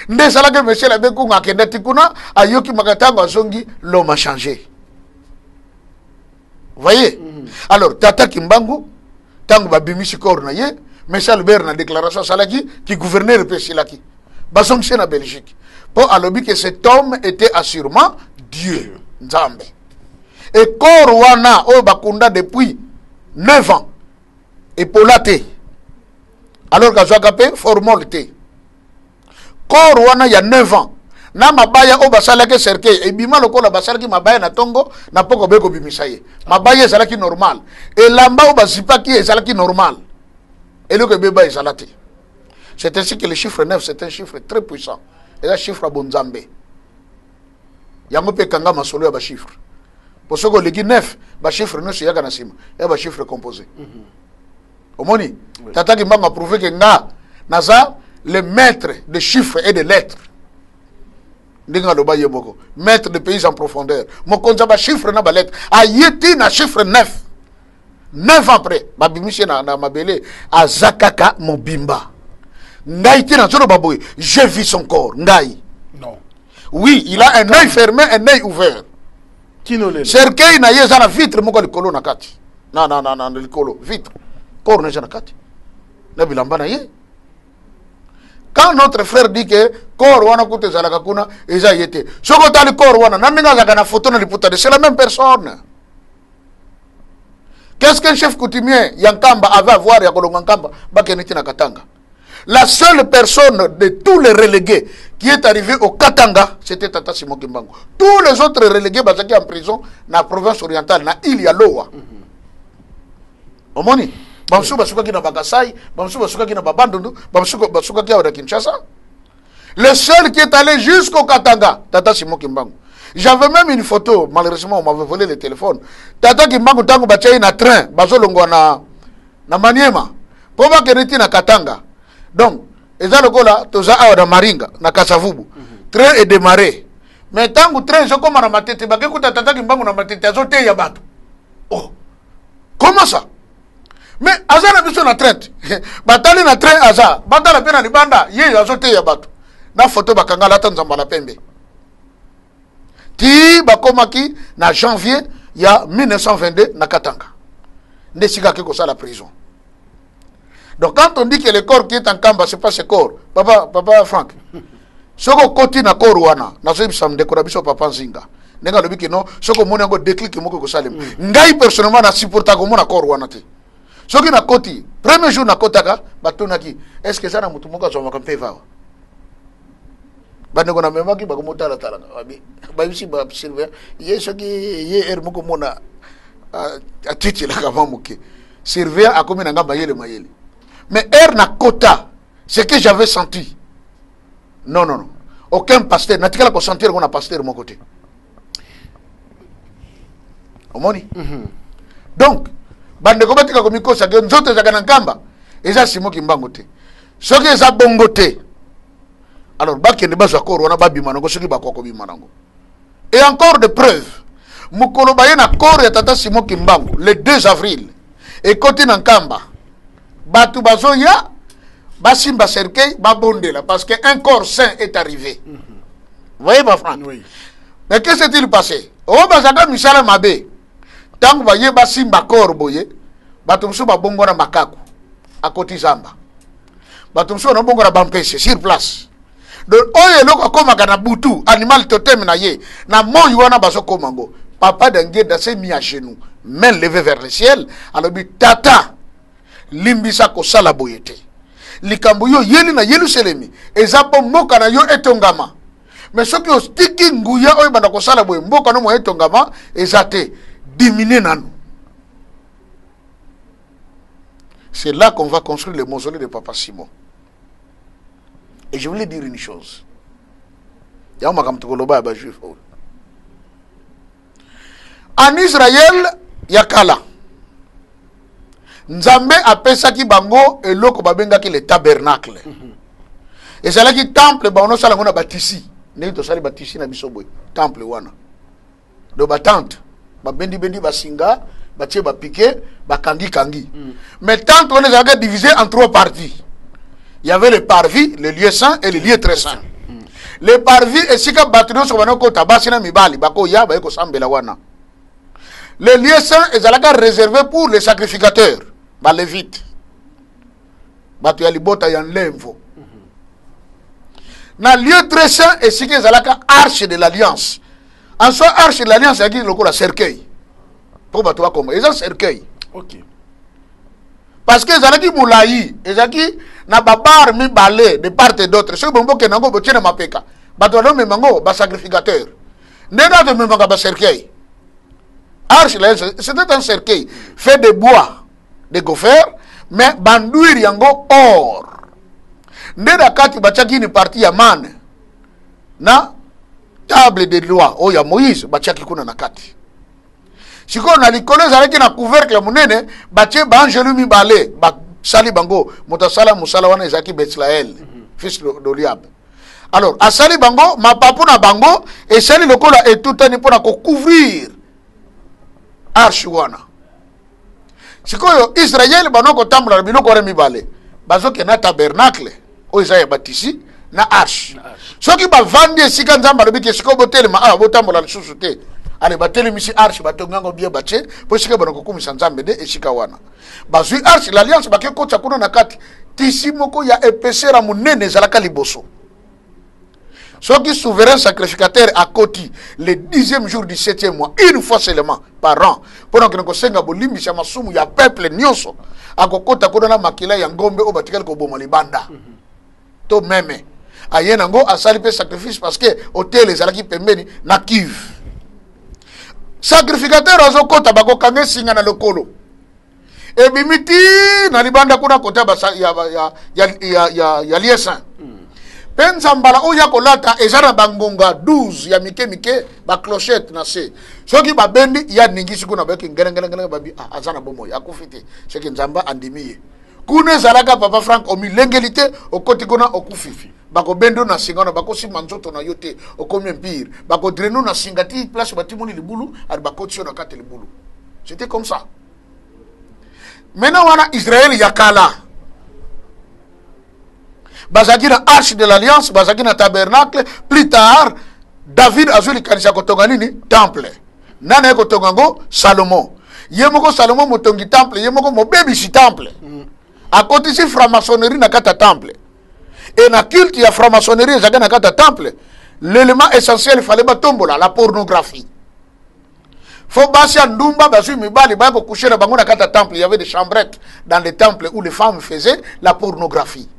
nde sala que monsieur abenkunga akenda tikuna ayoki makatanga zongi l'homme a changé. Voyez? Alors tata Kimbangu tangu ba bimisi kor na ye Michel Bera na déclaration salaki qui gouverneur le pays laki basongse na Belgique. Pour alobi que cet homme était assurément Dieu, Nzambe. Et Korwana, oh bakunda depuis 9 ans. Et Polate. Alors que Zouakapé, formalité. Korwana, il y a 9 ans. Na mabaya o basalake cercueil. Et bima lokola basalaki mabaya na tongo, na poko beko bimisaye. Mabaya salaki normal. Et lamba o basipaki salaki normal. Et le que beba salate. C'est ainsi que le chiffre 9, c'est un chiffre très puissant. Et un chiffre à Bonzambe. Yango pe kanga masolo ya ba chiffre. Pour ce que le 9, ba chiffre no c'est yaga nasima. Ya ba chiffre composé. Omoni, tata Kimbangu a prouvé que nga naza le maître de chiffres et de lettres. Ndinga lo ba yeboko. Maître de pays en profondeur. Mo konza ba chiffre na ba lettre. A yeti na chiffre 9. 9 ans après, ba bimiche na mabele azakaka mobimba. J'ai vu son corps. Ngaï. Non. Oui, il a un œil fermé, un œil ouvert. Cercueil na ye zana vitre moko likolo na kati. Non, likolo, vitre. Corps na zana kati. Na bilamba na ye. Quand notre frère dit que corps wana koute zalaka kuna eza yete. Soko tali corps wana nanenga zaka na photo na liputade, c'est la même personne. Qu'est-ce qu'un chef coutumier Yankamba avait à voir ya kolonga Nkamba bakeniti na Katanga? La seule personne de tous les relégués qui est arrivé au Katanga, c'était Tata Simon Kimbangu. Tous les autres relégués basaki en prison dans la province orientale, na île ya Loa. Omoni, bamsu basuka ki na Bakasai, bamsu basuka ki na Babandundu, bamsu basuka ki na Kinshasa. Le seul qui est allé jusqu'au Katanga, Tata Simon Kimbangu. J'avais même une photo, malheureusement on m'avait volé le téléphone. Tata Kimbangu tango bachayi na train, bazolongwa na Maniema. Po bakeniti na Katanga. Donc, eza lokola toza awa na Maringa na Kasavubu. Train est démarré. Mais tant que train je comme na matete bakekuta tata Kimbangu na matete azote ya bato. Oh. Comment ça? Mais azana biso na train. Batali na train aza. Batala pena ni banda ye azote ya bato. Na photo bakanga la tanzamba la pembe. Ti bakomaki na janvier ya 1922 na Katanga. Ndesika ke ko ça la prison. Donc quand on dit que le corps qui est en Kamba, c'est pas ce corps. Papa Franck. Soko koti na corps wana, na so ibisa mdekora biso papa Nzinga. Nenga lobi que non, soko moni ngo déclic moko ko salem. Ngai personnellement na supporta ko mona corps wana te. Soki na koti, premier jour na kotaka, batunaki, est-ce que ça na mutu moko zo makampe va? Bande ko na memaki ba ko motala tala. Ba bisi ba Sylvain, ye soki ye er moko mona a titi la kama muke. Sylvain a komi na ngamba yele mayele. Mais er na kota, ce que j'avais senti. Non. Aucun pasteur. N'a pas sentir qu'on a pasteur de mon côté. Omoni. Donc, bande ko batika komiko sa nzoto za kanankamba. Eza Simon Kimbangu te. Soki eza bongo te. Alors bakende bazo akoro wana babima nango soki bakoko bima nango. Et encore de preuves. Mukolo baye na koro ya tata Simon Kimbangu le 2 avril. Et côté nankamba. Batu bazoya basimba cercueil babondela parce que un corps sain est arrivé. Vous voyez ma frère? Oui. Mais qu'est-ce qui s'est-il passé? Oh bazaka misala mabe. Tango baye basimba corps boye, bato mosusu babongo na makaku akoti zamba, bato mosusu banabongo na bampese sur place. Donc oyo eloko akomaka na butu animal totem na ye na moi wana bazokoma ngo papa d'Angeda s'est mis à genoux, main levée vers le ciel, alobi tata limbisa kosala boyete likambo yo yeli na Yerusalemi eza po mboka na yo etongama. Mais soki ostiki nguya oyo banda kosala boye mboka no mo etongama eza te diminuer nanu. C'est là qu'on va construire le mausolée de Papa Simon. Et je voulais dire une chose. En Israël, yakala. Nzambe apesaki bango eloko babengaki le tabernacle. Et c'est là qui temple baono sala ngona batisi. Ne to sala batisi na biso boy. Temple wana. Do batante. Babendi bendi basinga, batie bapike, bakangi kangi. Mais tante on les a divisé en 3 parties. Il y avait le parvis, le lieu saint et le lieu très saint. Le parvis et sika batuno so banoko tabasina mibali bako ya ba ko sambela wana. Le lieu saint est réservé pour les sacrificateurs, les lévites. Batu ya libota ya nlemvo. Na lieu très saint et sika ezalaka arche de l'alliance. En soi arche de l'alliance c'est le ko la cercueil. Pour batu comme ils ont cercueil. OK. Parce que ezalaki moulayi, ezalaki na babar mi balé de part et d'autre. Ce bombo ke nango botiena mapeka. Bato lo memango ba sacrificateur. Ndena de memanga ba cercueil. Arche c'était un cercueil fait de bois, de gopher, mais banduir yango or. Ndena kati bachaki ni partie ya man. Na table de loi o ya Moïse bachaki kuna na kati. Siko na likolo ezalaki na couvercle munene batie bangelu mibale ba sali bango motasala musala wana ezaki Bethlael fils d'Oliab. Alors asali bango mapapu na bango esali lokola etutani pona ko couvrir arche wana. Sikoyo Israël banoko tambula na biloko wana mibale bazoke na tabernacle o ezaya batisi na arche. Soki bavandi esika nzamba lobi ke siko botelema a botambola lisusu te. Ale bateli misi arche batongango bien bache po sika bana kokumisa nzambe de esika wana. Bazui arche l'alliance bake kota kuna na kati tisi moko ya épaisseur munene zalaka liboso. Soki souverain sacrificateur à koti le 10e jour du 7e mois une fois seulement par an pendant que nko senga bolimbisa masumu ya peuple nyonso akokota kuna na makila ya ngombe o batikali ko boma libanda. To meme ayena ngo asali pe sacrifice parce que hôtel ezalaki pembeni na Kiv. Sacrificateur azokota bakokanga singa na lokolo. Ebimiti na libanda kuna kota basa ya liesa. Penza mbala oya kolata ezana bangonga 12 ya mike ba clochette na se. Soki ba bendi ya ningisi kuna ba ngengengengenge babi azana bomo ya kufite. Seki nzamba andimiye. Kuna zalaka papa Frank omilengelite okoti kuna okufifi. Bako bendo na singana bako si manzoto na yote okomi empire bako dreno na singati place batimoni libulu ari bako tio na kate libulu. C'était comme ça. Maintenant wana Israël yakala bazaki na arche de l'alliance bazaki na tabernacle plus tard David azuli kanisa kotonga nini temple nana kotonga Salomon yemoko Salomon motongi temple yemoko mobebi si temple à côté si franc-maçonnerie na kata temple. Et na culte ya franc-maçonnerie ezaka na kata temple l'élément essentiel il fallait batombola la pornographie. Faut basia ndumba basu mibali ba ko coucher na bango na kata temple, il y avait des chambrettes dans les temples où les femmes faisaient la pornographie.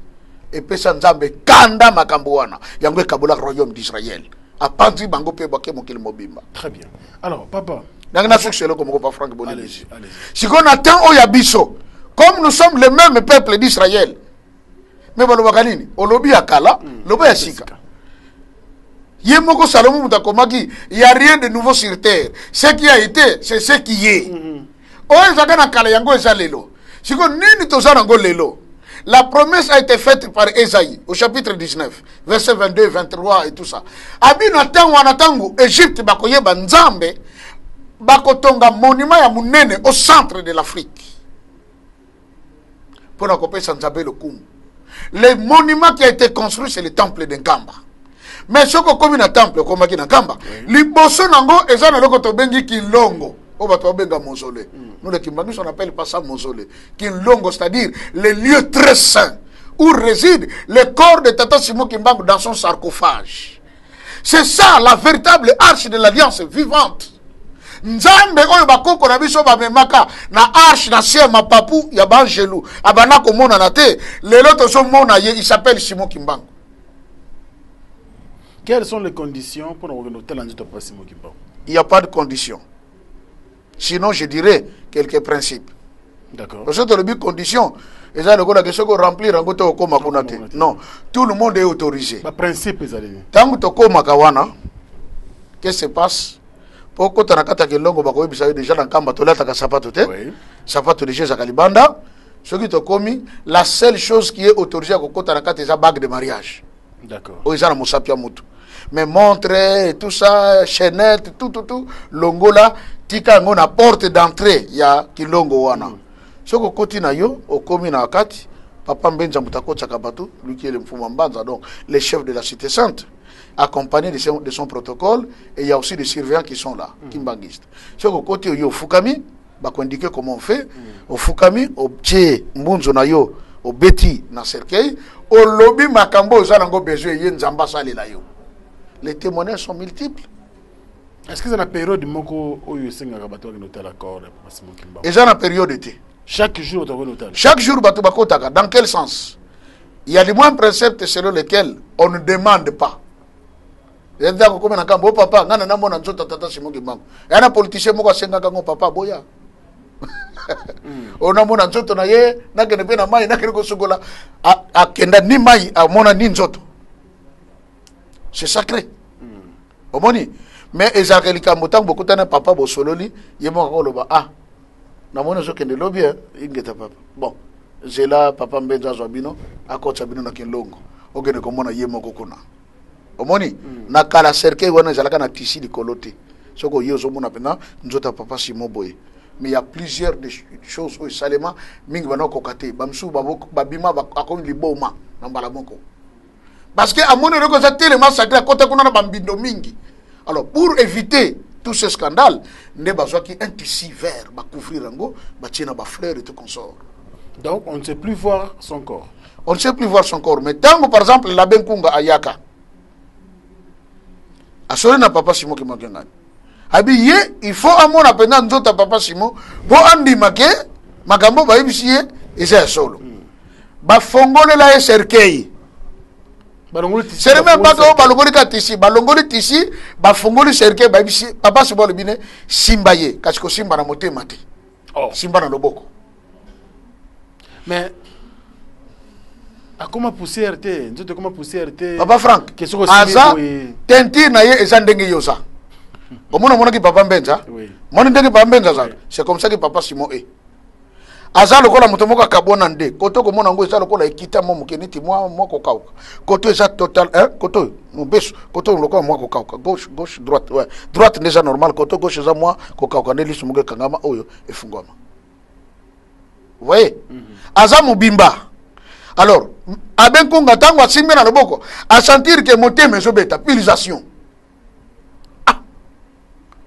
Et pesa nzambe kanda makambo wana yango kabola royaume d'Israël. Apanzi bango pe baké mokili mobimba. Très bien. Alors papa, nangana succès comme papa Frank Bolé. Allez-y. Si on attend oyabiso comme nous sommes le même peuple d'Israël. Mais bon, bakanini olobi akala lobo ya sika yemoko Salomon mutakomaki il y a rien de nouveau sur terre, ce qui a été c'est ce qui est oyo zakana kala yango ezalelo siko nini tozana ngo lelo. La promesse a été faite par Esaïe au chapitre 19 verset 22 23 et tout ça. Abina tango anatango Égypte bakoyeba nzambe bakotonga monument ya munene au centre de l'Afrique pour na kopesa nzambe le kumu. Le monument qui a été construit, c'est le temple de Nkamba. Mais ce qu'on a comme un temple, comme un Nkamba, les bosso nango, et ça n'a pas bengi kilongo. au Batobenga mausolée. Nous les Kimbangis on appelle pas ça mausolée. Kinlongo, c'est-à-dire le lieu très saint où réside le corps de Tata Simon Kimbangu dans son sarcophage. C'est ça la véritable arche de l'alliance vivante. Nzambe oyo bakoko na biso bamemaka na arche na ciel mapapu ya banjelu abana komona na te lelo tozo mona ye, il s'appelle Simon Kimbangu. Quelles sont les conditions pour nous noter l'ange de Papa Simon Kimbangu? Il n'y a pas de conditions. Sinon je dirais quelques principes. D'accord. Parce que le condition, et ça le question qu'on remplir en goto koma kunate. Non, tout le monde est autorisé. Le principe est allé. Tant que koma kawana, qu'est-ce qui se passe? Pourquoi tu as un longo bako déjà dans kamba tola ta sapato te? Sapato déjà za kalibanda. Ce qui te commis, la seule chose qui est autorisée à kokota nakata c'est la bague de mariage. D'accord. O isa na musapia mutu. Mais montre tout ça, chaînette, tout longo là, tika ngona porte d'entrée ya kilongo wana. Soko koti na yo, okomi na wakati, Papa Mbenza Mutakota Kabatu, lui qui est le Mfumambanza, donc les chefs de la cité sainte, accompagné de son protocole, et il y a aussi des surveillants qui sont là, kimbangistes. Soko koti yo Fukami, bah qu'on indique comment on fait, au Fukami, au Tché, Mbunzo na yo, au Beti na Serkei, au lobby Makambo, Zanango besoin yen Zamba Sali la yo. Les témoignages sont multiples. Est-ce que c'est la période moko oyo senga kabato ki noter l'accord de Papa Simon Kimbangu? Et ça la période était. Chaque jour, tu as noté. Chaque jour, dans quel sens? Il y a des moins préceptes selon lesquels on ne demande pas. Il y a des gens qui disent, papa, il y a un politicien qui dit, papa, boya. On a mon anzoto na ye, na kene pe na mai, na kene ko sugola, a kenda ni mai, a mona ni nzoto. C'est sacré. Omoni. Mais ezakeli kamotang beaucoup tana papa bo sololi, yemo ko loba ah. Na mona zo kende lobi ingeta papa. Bon, j'ai là papa Mbenza Zwabino, akotsa bino na kinlongo. Ogene ko mona yemo ko kuna. Omoni, na kala cercle wana zalaka na tisi likolote. Soko yozo mona pena nzota papa Simon Boye. Mais il y a plusieurs choses au Salema, mingi bana kokate, bamsu babima akon liboma na balamoko. Parce que à mon reko ça tellement sacré côté kuna na bambindo mingi. Alors pour éviter tout ce scandale, ne besoin qui un tissu vert ba couvrir ngo, ba tina ba fleurs et tout consort. Donc on ne sait plus voir son corps. On ne sait plus voir son corps, mais tant que par exemple la Benkunga Ayaka. Asore na papa Simon qui manque ngani. Habillé, il faut à mon appendant nzota papa Simon pour andi make makambo ba ibisiye eza solo. Ba fongole la cercueil. C'est même pas que balongoli tisi, balongoli tisi, ba fongoli cercueil ba ibisi papa Simon le bine simbaye kasi ko simba na motema te. Oh, simba na loboko. Mais à comment pousser RT, nzoto comment pousser RT. Papa Franck, aza tentir na ye eza ndenge yosa. Omona mona ki papa Mbenza? Oui. Mona ndenge papa Mbenza za. C'est comme ça que papa Simon est. Aza lokola moto moko kabona nde. Koto ko mona ngo eza lokola ekita mo mukeniti mwa ko kauka. Koto eza total koto no beso, koto lokola mwa ko kauka. Gauche droite, ouais. Droite déjà normal, koto gauche eza mwa ko kauka ne lisu muge kangama oyo efungoma. Vous voyez? Aza mubimba. Alors, abenkonga tango asimbe na loboko, a sentir que motema ezobeta pulsation.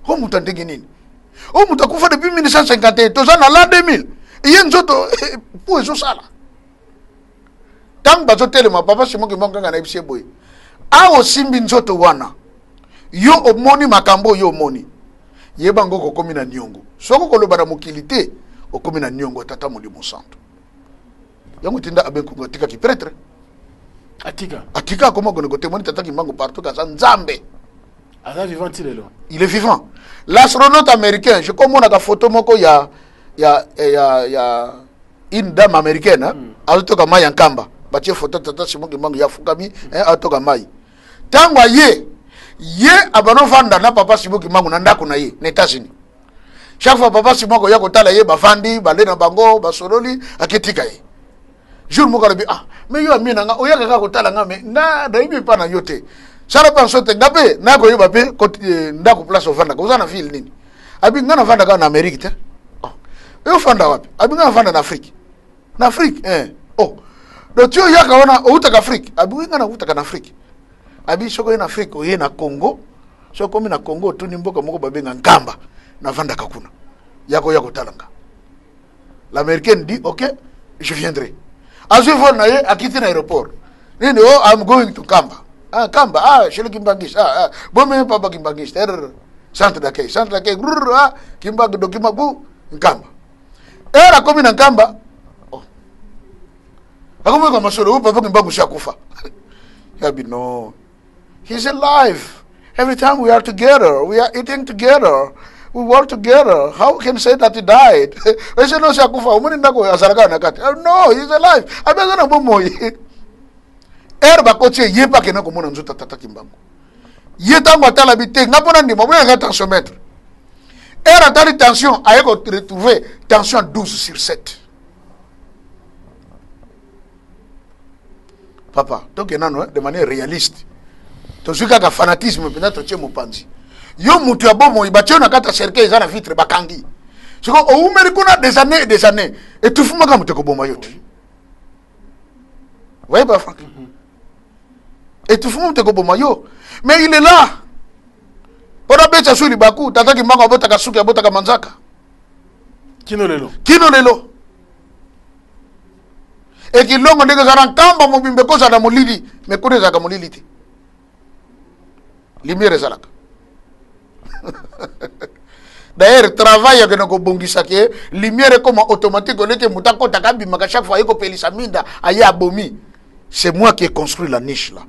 Oh, mouta ndenge nini? Oh, mouta kufa depuis 1951, toza na l'an 2000. Iye nzoto pour ezo sala. Tant bazo telema papa Simon Kimbangu na ibise boy. A osimbi nzoto wana. Yo omoni makambo yo omoni. Yeba ngoko komi na nyongo. Soko koloba na mokilité, okomi na nyongo tata molimo santo. Yango tinda abenkunga tika ki prêtre. Atika comment qu'on côté moni tata Kimbangu partout kaza nzambe. Il est vivant. L'astronaute américain, je comme on a la photo moko ya une dame américaine hein, atoka mai yankamba. Batie photo tata Simon Kimbangu ya fukami atoka mai. Tangwa ye abano vanda na papa Simon Kimbangu na ndako na ye, na États-Unis. Chaque fois papa Simon ko ya kotala ye bavandi, balena bango, basololi, aketika ye. Jour moko lobi ah, mais yo amina nga oya kaka kotala nga me na daibi pa na yote. Sara pansote ngape na ko yoba pe ndako place ofanda ko na ville nini abi ngana fanda ka na Amerique te oh yo fanda wapi abi ngana fanda na Afrique oh do tio yaka wana utaka Afrique abi ngana utaka na Afrique abi soko na Afrique o ye na Congo soko mi na Congo tu ni mboka moko babenga nkamba navandaka kuna yako talanga. L'américaine dit ok, je viendrai. Azui vol na ye akiti na aéroport. Nini oh I'm going to Kamba. Ah Kamba, ah chez le Kimbangis. Ah bon papa Kimbangis. Centre d'accueil, ah Kimbang do Kimbagu Kamba. Era komi na Kamba. Oh. Akomo kama solo papa Kimbangu shakufa. Yabi no. He's alive. Every time we are together, we are eating together. We work together. How can you say that he died? I said, no, Shakufa. No, he's alive. I don't know what Erba koche yepa kena komona nzuta tata Kimbangu. Yeta matala bite ngapona ndima mwe nga tensiomètre. Era tali tension a ko retrouver tension 12/7. Papa, donc de manière réaliste. Tozuka ka fanatisme peut-être tche mopanzi. Yo mutu ya bomo ibachio na kata cercle eza na vitre bakangi. Siko o umeri kuna des années et des années et tout fuma ka muteko boma yote. Voyez pas Franck. Et tout fuma muteko boma yo. Mais il est là. Ora becha suri baku tata Kimbangu abota ka suki abota ka manzaka. Kino lelo. Et qui longo ndenge zara kamba mobimbe ko za na molili mais kone za ka molili te. Lumière ezalaka. D'ailleurs, travail que nous bongisa ke lumière comme automatique on était mutako takabi maka chaque fois iko pelisa minda aya abomi. C'est moi qui ai construit la niche là.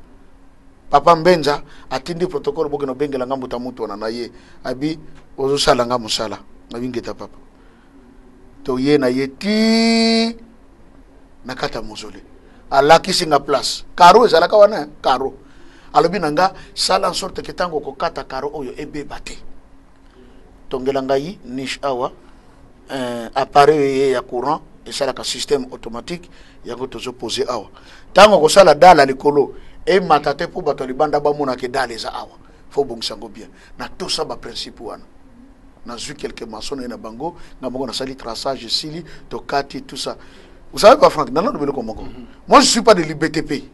Papa Mbenza atindi protocole bokeno bengela ngambuta mutu wana na ye abi ozosala ngamusala na bingeta papa. To ye na yeti nakata mozole. Alaki singa place. Karo ezalaka wana karo. Alobi nanga sala en sorte que tango ko kata karo oyo ebe bate. Tongela ngai niche awa appareil ya courant et ça la système automatique ya ko tozo poser awa. Tango ko sala dala likolo e matate po bato libanda ba mona ke dala za awa. Faut bongsango bien. Na tout ça ba principe wana. Na vu quelques maçons na bango na bango na sali traçage sili to kati tout ça. Vous savez pas Franck, nana dobelo komoko. Moi je suis pas de l'IBTP.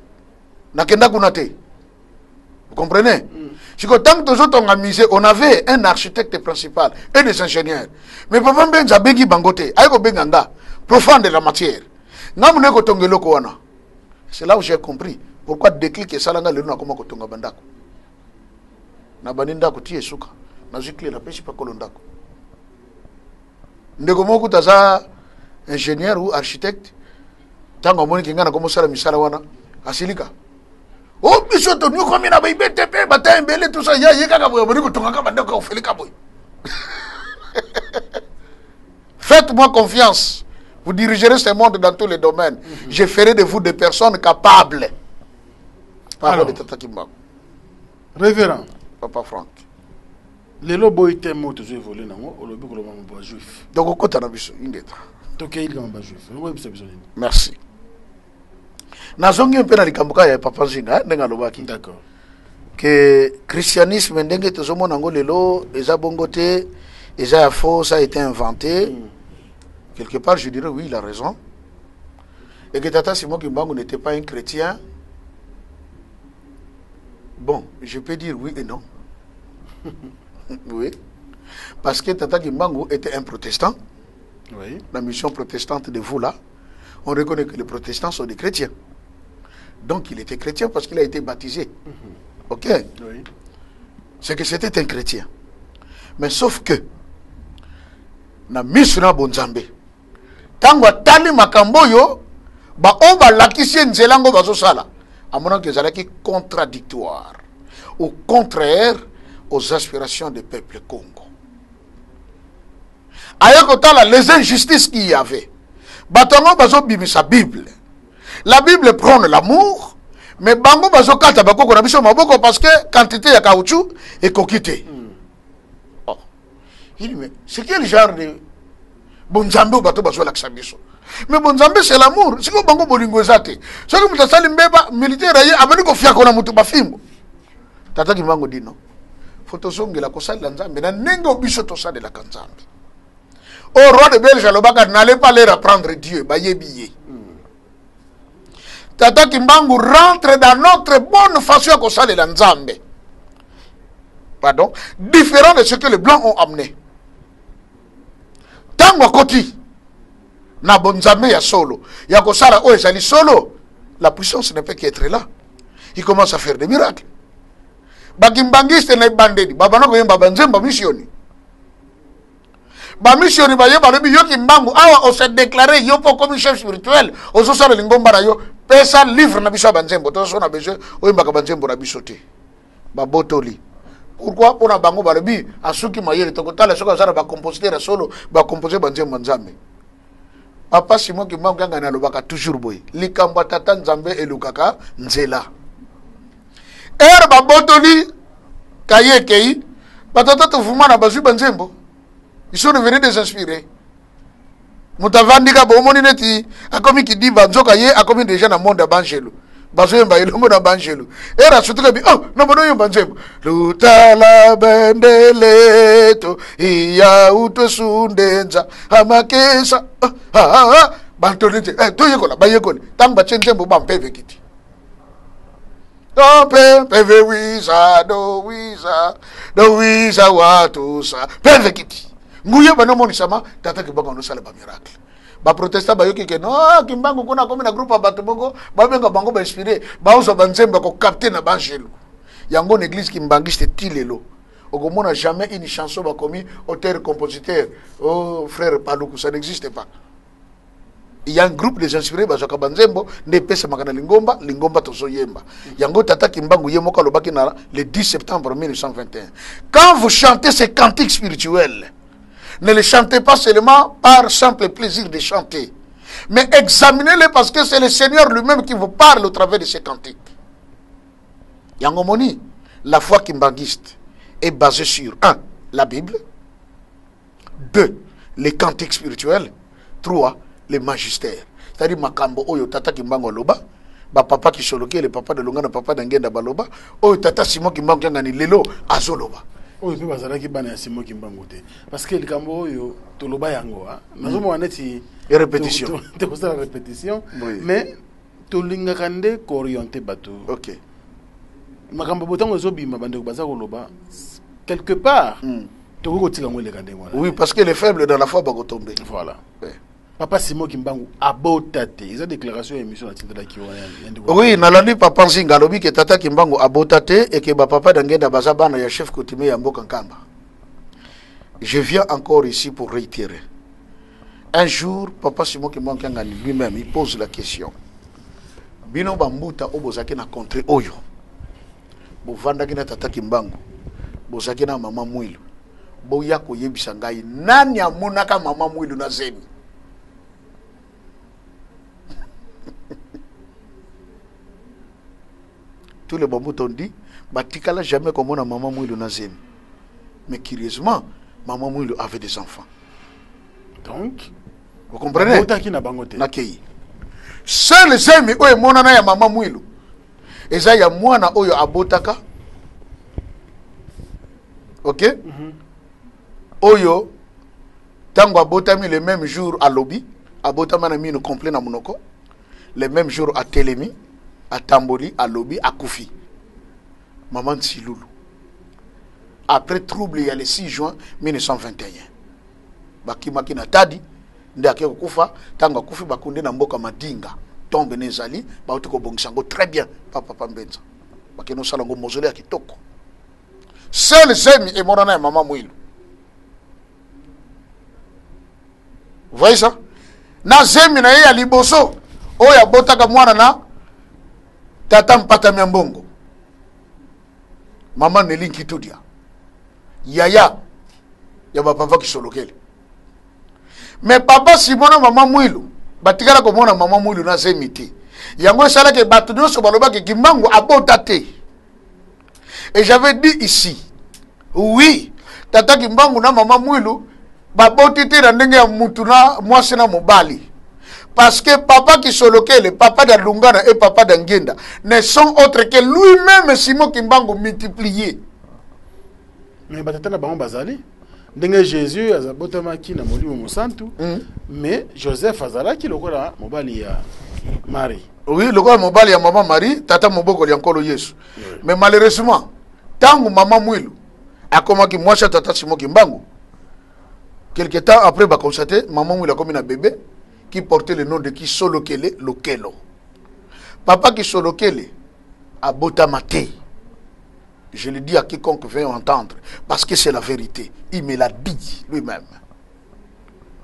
Na kenda kunate. Vous comprenez? Tant que on avait un architecte principal et des ingénieurs. Mais papa Mbenza bengi bangote, aiko benganga, profane de la matière. C'est là où j'ai compris pourquoi déclic et salanga le na koma kotonga bandako. Na baninda ko tie suka, na zikle la pesi pa kolondako. Ndeko moko taza ingénieur ou architecte, tango moni kinga na komo sala misala wana, asilika. Oh, biso to nous comme na ba IBTP bata mbele tout ça ya yeka boy boni ko tonga banda ko felika boy. Faites-moi confiance. Vous dirigerez ce monde dans tous les domaines. Je ferai de vous des personnes capables. Parole de Tata Kimbangu. Révérend Papa Franck. Les loboy temo toujours volé nango o lobi ko loba mbo juif. Donc au côté na biso ingeta. Toke il gamba juif. Lobo biso biso. Merci. Nazongi un peu na likambuka ya Papa Nzinga ndenga lobaki. D'accord. Que christianisme ndenge tozomo nango lelo eza bongote eza faux, ça a été inventé. Quelque part je dirais oui, il a raison. Et que Tata Simon Kimbangu n'était pas un chrétien. Bon, je peux dire oui et non. Oui. Parce que Tata Kimbangu était un protestant. Oui. La mission protestante de vous là, on reconnaît que les protestants sont des chrétiens. Donc il était chrétien parce qu'il a été baptisé. Ok. Oui. C'est que c'était un chrétien. Mais sauf que, na misuna bonzambe, tango tali makamboyo, ba oba lakisi nzelango bazo sala, amona que zalaki contradictoire, au contraire aux aspirations du peuple Congo. Ayako tala les injustices qu'il y avait. Batongo bazo bimisa Bible. La Bible prône l'amour, mais bango bazo kata bakoko na biso maboko parce que quantité ya caoutchouc est coquité. Oh. Il dit mais c'est quel genre de bonzambe bato bazo laksa biso? Mais bonzambe c'est l'amour. Siko bango bolingo ezate. Soki mutasali mbeba militaire aye abani ko fiako na mutu bafimbo. Tata Kimbangu dit non. Faut tozongela ko sala nzambe na nengo biso to sala la kanzambe. Au roi de Belge alobaka n'allez pas leur apprendre Dieu, bayebiye. Tata Kimbangu rentre dans notre bonne façon à cause de l'Anzambe. Pardon. Différent de ce que les Blancs ont amené. tango akoti na bonzambe ya solo ya kosala oyo ezali solo, la puissance ne peut qu'être là. Il commence à faire des miracles. Bakimbangiste na bandedi babana ko yemba banzemba missioni ba missioni ba yeba lobi yo kimbangu awa o se déclarer yo po comme chef spirituel o so sala lingomba na yo pesa livre na biso banzembo to so na besoin o yemba ka banzembo na biso te ba botoli. Pourquoi pour na bango ba lobi asuki mayele to kotala so ka sala ba compositeur solo ba composer banzembo nzambe. Papa Simon kimbangu kanga na lobaka toujours boy likambo tata nzambe elukaka nzela. Ba botoli kaye kei batata to fumana bazu banzembo. Ils sont venus des inspirés. Moutavandika bomoni neti akomi kidi banzoka ye akomi déjà na monde banjelo. Bazo yemba ilongo na banjelo. Era sutuka bi oh no bono yemba banzembo. Lutala bendeleto iya uto sundenza amakesa bantonete to yekola bayekola tamba chentembo bampeve kiti. Do peve wiza do wiza watusa peve kiti. Nguye bana moni sama tata kibanga no sala ba miracle. Ba protesta ba yoki ke no kimbangu kuna komi na groupe bato bongo ba benga bango ba inspiré ba uso banzemba ko capter na banjelo. Yango l'église kimbangiste tilelo. Ogomona jamais une chanson ba commis auteur compositeur. Oh frère Paluku, ça n'existe pas. Il y a un groupe des inspirés bazoka banzembo ne pesa makana lingomba tozo yemba. Yango tata kimbangu yemoka lobaki na le 10 septembre 1921. Quand vous chantez ces cantiques spirituels, ne les chantez pas seulement par simple plaisir de chanter, mais examinez-les parce que c'est le Seigneur lui-même qui vous parle au travers de ces cantiques. Yangomoni, la foi kimbangiste est basée sur 1. La Bible, 2. Les cantiques spirituels, 3. Les magistères. C'est-à-dire makambo oyo tata kimbango loba, ba papa ki soloke le papa de longana papa d'angenda baloba, oyo tata Simon kimbango ngani lelo azoloba. Oyo pe bazala ki bana ya Simon kimbango te. Parce que le kambo oyo to loba yango ha. Nazo mo waneti répétition. Te ko la répétition, mais to linga kande ko orienter bato. OK. Makambo botango zo bima bande ko baza ko loba quelque part. To ko tika ngole kande ngwana. Oui, parce que les faibles dans la foi va tomber. Voilà. Ouais. Papa Simon Kimbangu abotate. Ils ont déclaration émission à Tindala qui oui, nalandi papa Nzinga lobi que tata Kimbangu abotate et que ba papa d'angenda bazabana ya chef coutumier ya mboka Nkamba. Je viens encore ici pour réitérer. Un jour, papa Simon Kimbangu lui-même il pose la question. Bino bambuta obozaki na contre oyo. Bovandaki na tata Kimbangu. Bozaki na mama Mwilu. Boya ko yebisa ngai nani amonaka mama Mwilu na zemi. Tous les bambous t'ont dit, Batikala jamais comme on a maman Mouilou Nazem. Mais curieusement, maman Mouilou avait des enfants. Donc, vous comprenez? Nakei. Seuls les amis, oye monana ya maman Mouilou. Et ça, ya mwana oyo abotaka. Ok? Oyo, tango abotami le même jour à lobby, abotama na mino complet na monoko. Le même jour à Télémi. À Tamboli, à Lobi, à Koufi. Maman Tsiloulou. Après trouble, il y a le 6 juin 1921. Bakimaki na tadi, ndake kufa, tanga kufi bakunde na mboka madinga. Tombe nezali, bautiko bongsango très bien, papa Pambenza. Bakeno salango mausolée à kitoko. Seul zemi et morana et maman Mouilou. Vous voyez ça? Na zemi na ya liboso, oya botaka mwana na tata mpata miambongo. Maman Nelinki Tudia. Yaya. Yaba papa kisolokele. Mais papa Simona maman Mwilu. Batikala komona maman Mwilu na zemiti. Yango sala ke batu nyonso baloba ke Kimbangu abotate. Et j'avais dit ici. Oui. Tata Kimbangu na maman Mwilu babotite na ndenge ya mutu na mwasi na mobali. Parce que papa qui soloke, le papa d'Alungana et papa d'Angenda ne sont autres que lui-même Simon Kimbangu multiplié. Mais batata bango bazali. Ndenge Jésus azabotamaki na molimo mosantu, mais Joseph azalaki lokola mobali ya Marie. Oui, lokola mobali ya maman Marie, tata moboko ya nkolo Yesu. Mais malheureusement, tangu maman Mwilu akomaki mwasha tata Simon Kimbangu, Quelque temps après, bah, constaté, maman, il a comme un bébé qui portait le nom de qui Solokele Lokelo. Papa qui Solokele a Botamate. Je le dis à quiconque veut entendre, parce que c'est la vérité. Il me l'a dit lui-même.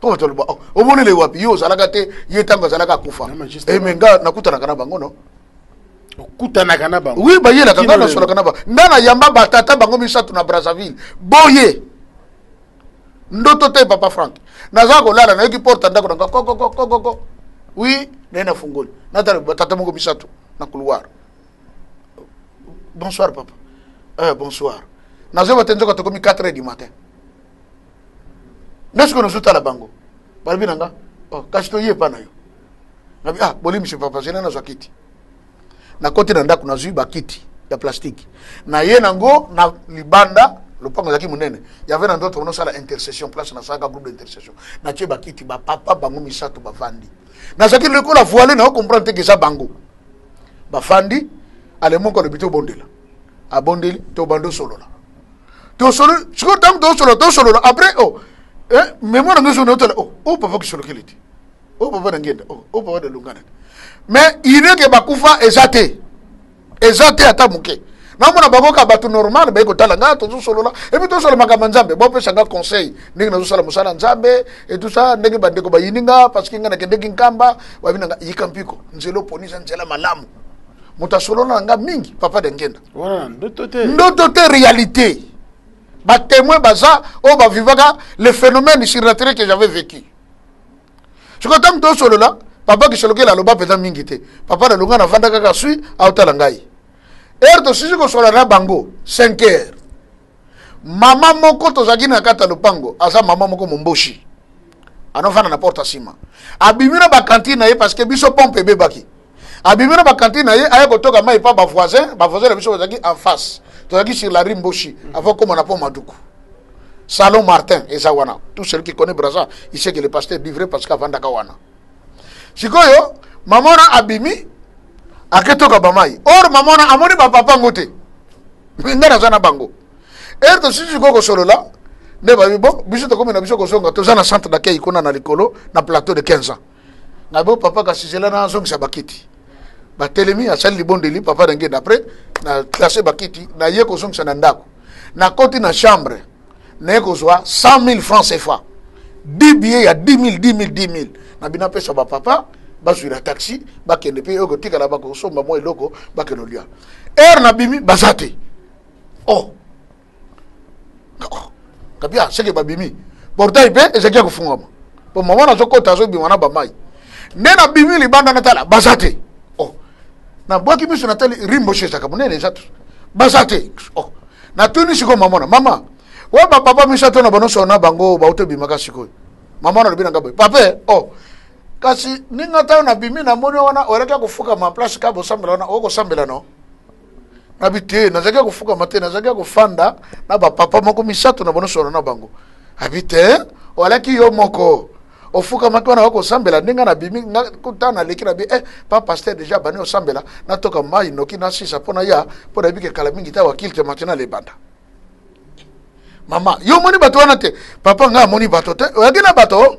Comment tu le vois? Au moins, les wapi, yo, zalagate, yetanga zalaga kufa. Et menga, nakuta nakana bango, non? Kuta nakana bango. Oui, bah, yé, la kanga, sur la kanaba. Nana yamba batata bango misatu na Brazzaville. Boye. Ndotote papa Frank. Nazako lala, na yoki porta ndako, nanga, ko. Oui, nena fungoli. Natale, batata mongo misatu, na couloir. Bonsoir, papa. Bonsoir. Nazo batenzo ka tokomi 4h du matin. N'est-ce que nous sommes à la bango? Balbi nanga. Oh, kashi to yé pa na yo. Nabi boli monsieur papa, je na zo kiti. Na côté na ndako na zui ba kiti ya plastique. Na ye nango na libanda, le pango zaki munene. Il y avait dans d'autres on sala intercession, place na saka groupe d'intercession. Na tie ba kiti ba papa bango misato ba vandi. Na zaki le ko la voiler na comprendre que ça bango. Ba fandi ale monko le bito bondela. Abondeli to bando solo la to solo siko tam to solo la après mais moi nga solo to papa ki solo keliti papa ngenda papa de lungana mais il est que bakufa ezate ata muke na mona bakoka batu normal ba ko tala nga to solo la et puis to solo makama nzambe bo pesa nga conseil ndenge na sala musala nzambe et tout ça ndenge bande ko bayininga parce que nga na kende kinkamba wabina nga yikampiko nzelo ponisa nzela malamu Mutasolo nga mingi papa dengenda. Voilà, ndotote réalité. Ba témoin baza o ba vivaka le phénomène surnaturel que j'avais vécu. Je content de solo là, papa qui solo la loba peta mingi te. Papa na lunga na vanda kaka sui autala ngai. To sisi ko solo na bango 5h. Mama moko to zaki na kata lupango, aza mama moko momboshi. Anofana na porta sima. Abimira ba cantine parce que biso pompe bebaki. Abimina ba cantine aye kotoka mai pa ba voisin la biso bazaki en face. Tozaki sur la rue Mboshi avant comme on a pas Maduku. Salon Martin et Zawana. Tout celui qui connaît Brazza, il sait que le pasteur livré parce qu'avant Dakawana. Sikoyo, maman na abimi aketoka ba mai. Or maman na amoni ba papa ngote. Ngana zana bango. To sisi ko solo là, ne ba bon, biso to comme na biso ko songa to zana centre d'accueil ikona na likolo na plateau de 15 ans. Ngabo papa ka sisela na zongi sa bakiti. Ba telemi a sali bondeli papa d'engé d'après na classé bakiti na ye ko zongi sa ndako. Na koti na chambre. Na ye ko zoa 100,000 francs CFA. 10 billets ya 10,000. Na bina pesa ba papa, ba sur taxi, ba kende pe oko tika la ba ko somba mo eloko ba keno lia. Na bimi bazate. Kabia seke ba bimi. Portail pe ezekia ko fungama. Po mama na zokota zo bimana ba mai. Nena bimi libanda na tala bazate. Na boaki miso na tali rimbo shesa kamunene zatu. Bazate. Na tuni siko mama. Wa ba papa misato na bonoso na bango ba uto bimaka siko. Mama na bina ngabo. Papa kasi ninga tayo na bimi na moni wana oreka kufuka ma place ka bo sambela na oko sambela no. Na bite na zakia kufuka mate na zakia kufanda na ba papa moko misato na bonoso na bango. Habite wala ki yo moko. Ofuka makona wako sambela ninga na bimi kutana lekina bi pa pasteur déjà bani o sambela na toka mai noki na sisa pona ya pona bike kala mingi ta wakilte matena le banda mama yo moni bato wana te papa nga moni bato te oyagina bato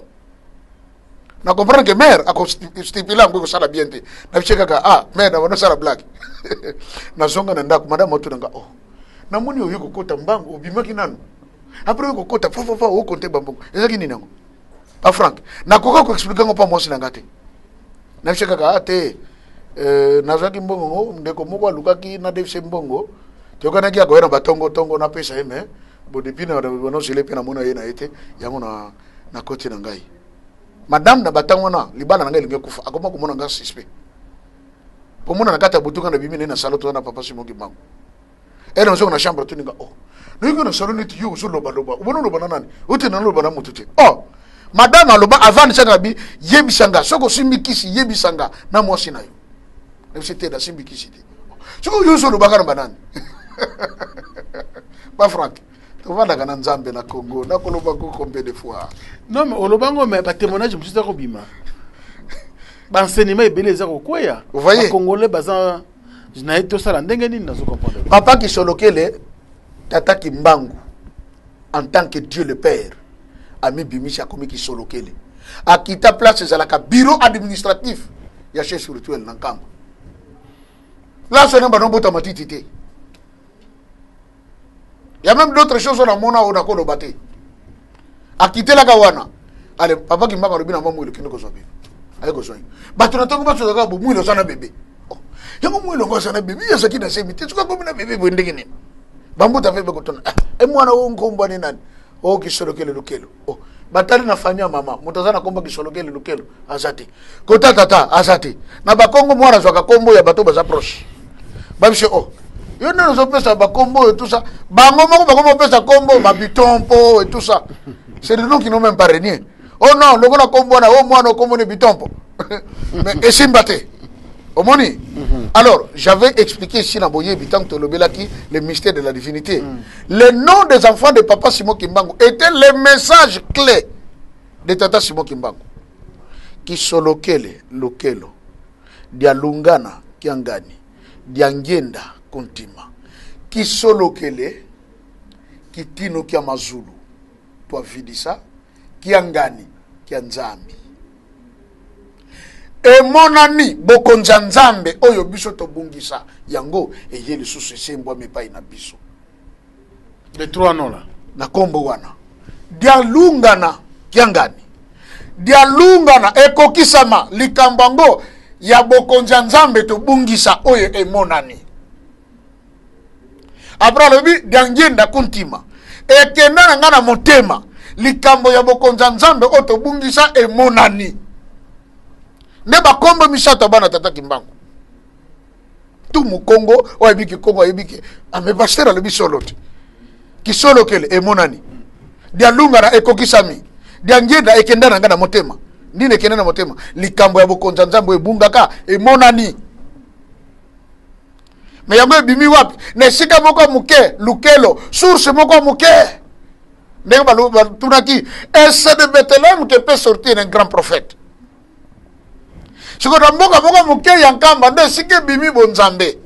na comprendre que mère ako stipila ngo sala bien te na bicheka ka mère na wana sala blague na zonga na ndako madame otu nga na moni oyo kokota mbango obimaki nanu après oyo kokota fa o konte bambongo ezaki nini nango pa Frank na koko ko expliquer ngo pa mosi na ngate na bicheka ka te na zaki mbongo ndeko moko alukaki na defse mbongo tokana kia ko era batongo na pesa eme bo depuis na bono sele pe na mona ye na ete yango na koti na ngai madame na batango na libala na ngai linge kufa akoma ko mona nga suspect po mona na kata butuka na bimi na salo to na papa simoki mango na zo na chambre to ninga ninga na salo ni tiyo zo loba ubono loba nani uti na loba na mutute madame aloba avant sanga bi yebisanga soko simbikisi yebisanga na mosi na yo c'était da simbikisi te soko yo zo loba kana banani pas Frank tu vas dans Nzambe na Congo na koloba ko combien de fois non mais olobango mais ba témoignage musuta ko bima ba enseignement ebele za ko koya vous voyez congolais bazan na eto sala ndenge nini nazo comprendre papa qui solokele tata ki mbangu en tant que Dieu le Père ami bimisi akomi kisolokele akita place ezalaka bureau administratif ya chef spirituel na nkamba là ce n'est pas non bota matiti te il y a même d'autres choses on a mona on a ko lobaté akite la kawana ale papa ki mbaka lobina mwa mwilo kino ko zobe ale ko zoyi bato na tongo bato ka bo mwilo sana bébé yango mwilo ngo sana bébé yesa kina semi te tuka komina bébé bo ndenge nini bambuta fe be ko tona e mwana wo ngomba ni nani o kisolokele lukelo oh batali na fanya mama mutazana komba kisolokele lukelo azati kota tata azati na bakongo mwana zwaka kombo ya bato baza proche babishe oh yo neno zo pesa bakombo et tout ça bango moko bakombo pesa kombo babitompo et tout ça c'est des noms qui n'ont même pas régné oh non le gona kombo na oh mwana kombo ne bitompo mais esimbate omoni alors j'avais expliqué ici na boye bitam to lobelaki le mystère de la divinité le nom des enfants de papa Simon Kimbangu était le message clé de tata Simon Kimbangu kisolokele lokelo dialungana kiangani diangenda kontima kisolokele kitino kia mazulu to vidisa kiangani kia nzambi emonani bokonza nzambe oyo biso tobungisa yango eye lisusu esembwa mepai na biso les trois noms là na kombo wana dialungana kiangani dialungana ekokisama likambango ya bokonza nzambe tobungisa oyo emonani après lobi diangenda kuntima ekenda na ngana motema likambo ya bokonza nzambe oyo tobungisa emonani ne bakombo misato bana tata Kimbangu tu mukongo oyebiki kongo oyebiki ame pasteur le bisolote kisolokele emonani dialungana ekokisami diangenda ekenda na ngana motema ndine ekenda na motema likambo ya bokonza nzambe ebungaka emonani mais yango ebimi wapi na sika moko muke lukelo source moko muke ndenge batunaki est de Bethléem que peut sortir un grand prophète sikoto mboka moko muke ya nkamba nde sika ebimi bonzambe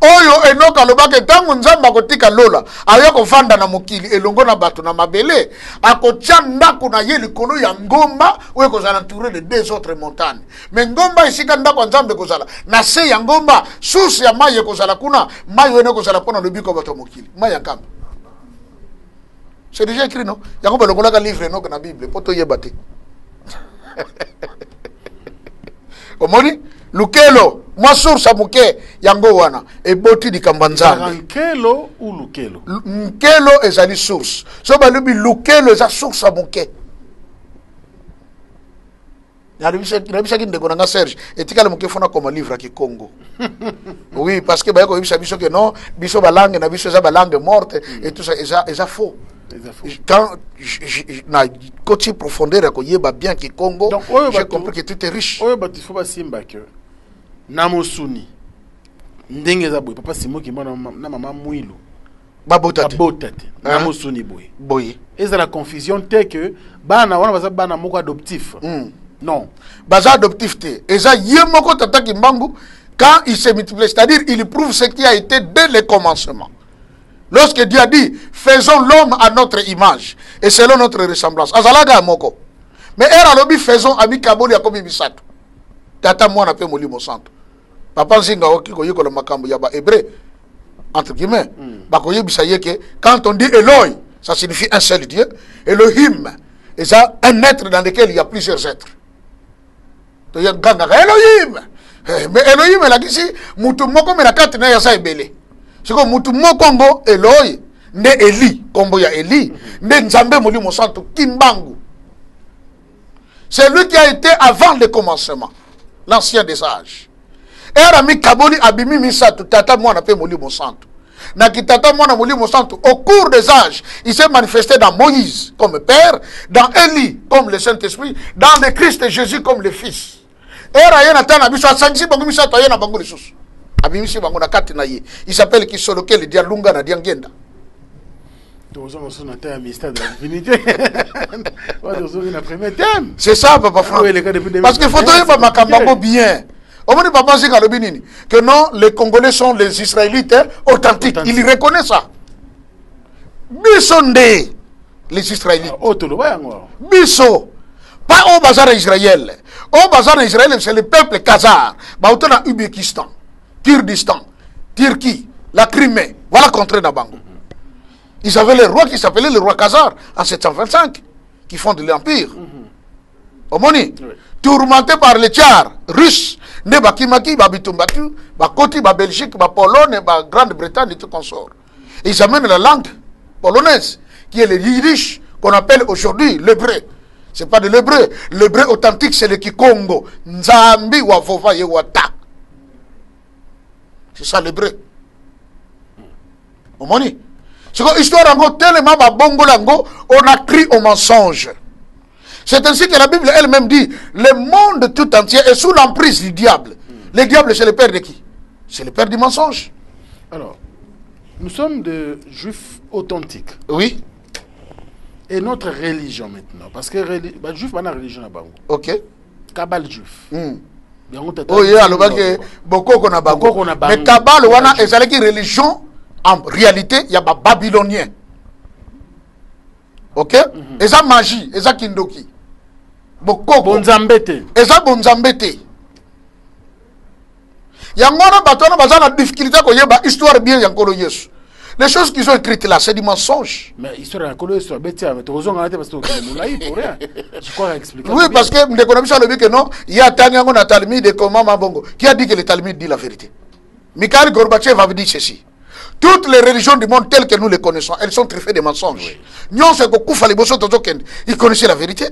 oyo enoka lobaka ntango nzambe akotika lola ayo kofanda na mokili elongo na bato na mabele akotya ndako na ye likolo ya ngomba oyo kozala entouré de deux autres montagnes mais ngomba esika ndako ya nzambe kozala na se ya ngomba source ya mai ekozala kuna mai oyo ekozala mpona lobiko bato ya mokili mai ya nkamba c'est déjà écrit non yango balongolaka livre enoka na bible mpo toyeba te omoni lukelo mwa source muke yango wana eboti likambo nzambe nkelo ou lukelo nkelo ezali source so balobi lukelo eza source muke nabisaki ndeko nanga Serge etikala muke fona koma livre ki Congo oui parce que bayako yebisa biso que non biso balangue na biso eza balangue morte et tout ça eza faux quand na côté profondeur ya koyeba bien ki Congo j'ai compris que tout est riche oyo bato faut basimba que namosuni ndenge za boye papa Simon Kimbangu na mama Mwilu babotate namosuni boye boye eza la confusion te que bana wana baza bana moko adoptif non baza adoptif te eza ye moko tata Kimbangu quand il se multiplie c'est-à-dire il prouve ce qui a été dès le commencement. Lorsque Dieu a dit, faisons l'homme à notre image et selon notre ressemblance. Azalaga moko. Mais era lobi faisons ami kaboli akomi bisato. Tata mwana pe molimo santo. Papa nzinga oki ko yiko le makambo ya ba hébreu entre guillemets. Ba ko yebisa yeke quand on dit Eloi, ça signifie un seul Dieu. Elohim, c'est un être dans lequel il y a plusieurs êtres. To yanga Elohim. Mais Elohim la kisi mutu moko me la kati na ya sa ebele. Siko mutu mokongo Eloi nde Eli kombo ya Eli nde nzambe molimo santo Kimbangu. C'est lui qui a été avant le commencement, l'ancien des âges. Era mi kaboli abimi misato tata mwana pe molimo santo. Na kitata mwana molimo santo au cours des âges, il s'est manifesté dans Moïse comme père, dans Élie comme le Saint-Esprit, dans le Christ Jésus comme le Fils. Era yena tana biso asangisi bango misato yena bango lisusu. Abimisi bango na kati na ye. Il s'appelle Kisolokele Dialunga na Diangenda. C'est ça, Papa Franck. Parce qu'il faut trouver Makambango bien. Au moins, Papa Zinga Lobinini. Que non, les Congolais sont les Israélites authentiques. Il reconnaît ça. Bisonde. les Israélites. Biso. Pas au bazar Israël. Au bazar Israël, c'est le peuple Khazar. Baoutana Uzbékistan, Kurdistan, Turquie, la Crimée. Voilà contre Nabango. Ils avaient le roi qui s'appelait le roi Khazar en 725, qui fonde l'empire. Omoni, tourmenté par les Tchars russes, ne Bakimaki, Babitumbatu, Bakoti, Belgique, Pologne, Grande-Bretagne et tout consort. Ils amènent la langue polonaise, qui est le yiddish, qu'on appelle aujourd'hui l'hébreu. Ce n'est pas de l'hébreu. L'hébreu authentique, c'est le Kikongo. Nzambi Wavova Yewata. C'est ça l'hébreu. Omoni. C'est que l'histoire en tellement bongo lango, on a crié au mensonge. C'est ainsi que la Bible elle-même dit, le monde tout entier est sous l'emprise du diable. Le diable, c'est le père de qui? C'est le père du mensonge. Alors, nous sommes des juifs authentiques. Oui. Et notre religion maintenant, parce que les juifs, c'est une religion à Bango. Ok. Kabbalah juif. Oh, yeah, beaucoup qu'on a Bango. Mais Kabbalah, wana, c'est une religion, en réalité, il y a des Babyloniens. Ok? Et ça magie, et ça kindoki. Beaucoup. Bonzambete. Et ça bonzambete. Il y a une difficulté à la histoire bien yankolo Yesu. Les choses qui sont écrites là, c'est du mensonge. Mais l'histoire yankolo Yesu, mais tu as parce que oui, parce que nous que non, il y a Tangango na Talmud de comment Mabongo. Qui a dit que le Talmud dit la vérité? Mikhail Gorbatchev avait dit ceci. Toutes les religions du monde telles que nous les connaissons, elles sont truffées de mensonges. Nous, c'est que ils connaissaient la vérité.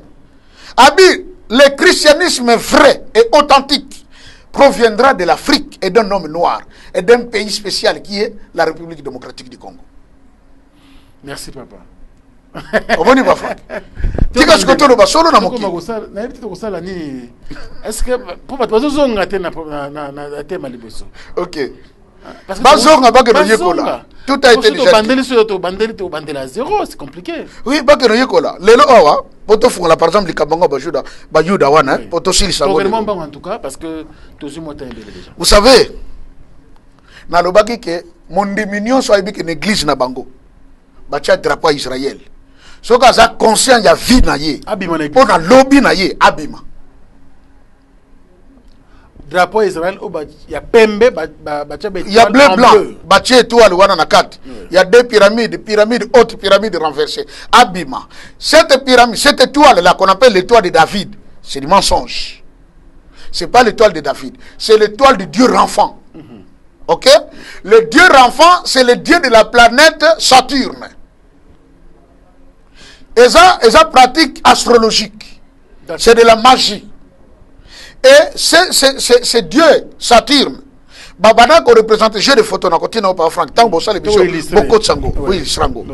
Abi, le christianisme vrai et authentique proviendra de l'Afrique et d'un homme noir et d'un pays spécial qui est la République démocratique du Congo. Merci papa. Est-ce que pour ok. Tout a été déjà c'est compliqué. oui, par exemple, en tout cas, parce que vous savez, dans le bagi que mon dominion soit une église na bango, bacha drapeau Israël. Ce que ça conscient, il y a vie na ye. On a lobby na ye, abima. Drapeau Israël, il y a pembe, il y a bleu blanc, bacha étoile wana na kat. Il y a deux pyramides, haute, pyramide renversée. Abima. Cette pyramide, cette étoile là qu'on appelle l'étoile de David, c'est du mensonge. C'est pas l'étoile de David, c'est l'étoile du Dieu enfant. Ok? Le Dieu enfant, c'est le Dieu de la planète Saturne. Et ça pratique astrologique. C'est de la magie. Et c'est Dieu, Saturne. Babana qu'on représente, j'ai des photos, na côté, par Franck, tant que ça, les bisous, beaucoup de sango. Oui, Srango.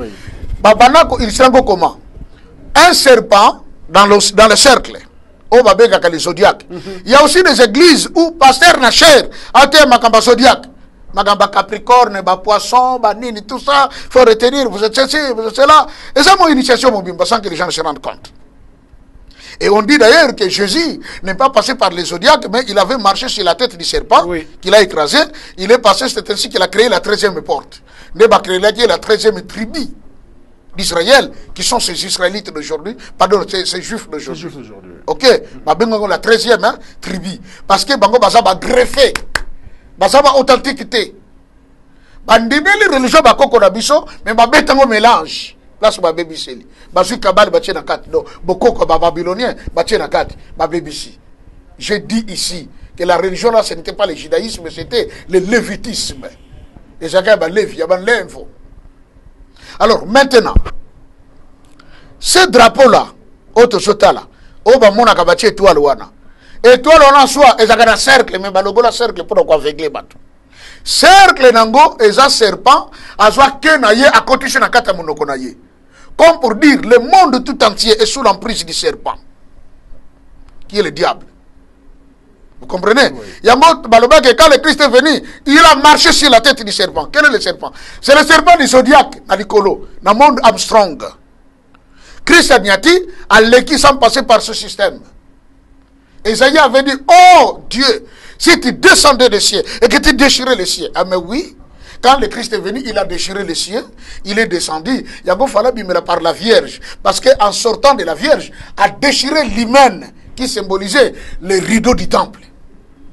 Babana, il Srango comment? Un serpent dans le cercle. Au Babega, les zodiaques. Il y a aussi des églises où pasteur Nacher a été Makamba zodiaque. Magamba Capricorne, Poisson, Nini, tout ça, il faut retenir, vous êtes ceci, vous êtes cela. Et c'est mon initiation, mon bimba, sans que les gens ne se rendent compte. Et on dit d'ailleurs que Jésus n'est pas passé par les zodiaques, mais il avait marché sur la tête du serpent, qu'il a écrasé. Il est passé, c'est ainsi qu'il a créé la 13e porte. Il a créé la 13e tribu d'Israël, qui sont ces Israélites d'aujourd'hui, pardon, ces Juifs d'aujourd'hui. Ok, la 13e tribu. Parce que Bango Baza va greffer. Basaba authenticité. Bandibeli religion bakoko na biso mais babetango mélange. Place ba bebiseli. Basu kabal batie na kat do. Bokoko ba babylonien batie na kat ba bebisi. Je dis ici que la religion là ce n'était pas le judaïsme, c'était le lévitisme. Et chacun ba levi, ya ban l'info. Alors maintenant ce drapeau là, auto sota là, o ba mona ka batie étoile wana. Et toi, on a soit, et ça a un cercle, mais balogo la cercle pour quoi aveugler bateau. Cercle nango, et ça serpent, à soit kenaye, à côté de la kata monokonaye. Comme pour dire, le monde tout entier est sous l'emprise du serpent, qui est le diable. Vous comprenez? Il y a un baloba que quand le Christ est venu, il a marché sur la tête du serpent. Quel est le serpent? C'est le serpent du zodiaque, à l'icolo, dans le monde Armstrong. Christ a dit, à l'équipe sans passer par ce système. Esaïe avait dit, oh Dieu, si tu descendais des cieux et que tu déchirais les cieux. Ah mais oui, quand le Christ est venu, il a déchiré les cieux, il est descendu. Yago Fala bimela par la Vierge. Parce qu'en sortant de la Vierge, a déchiré l'hymen qui symbolisait les rideaux du temple.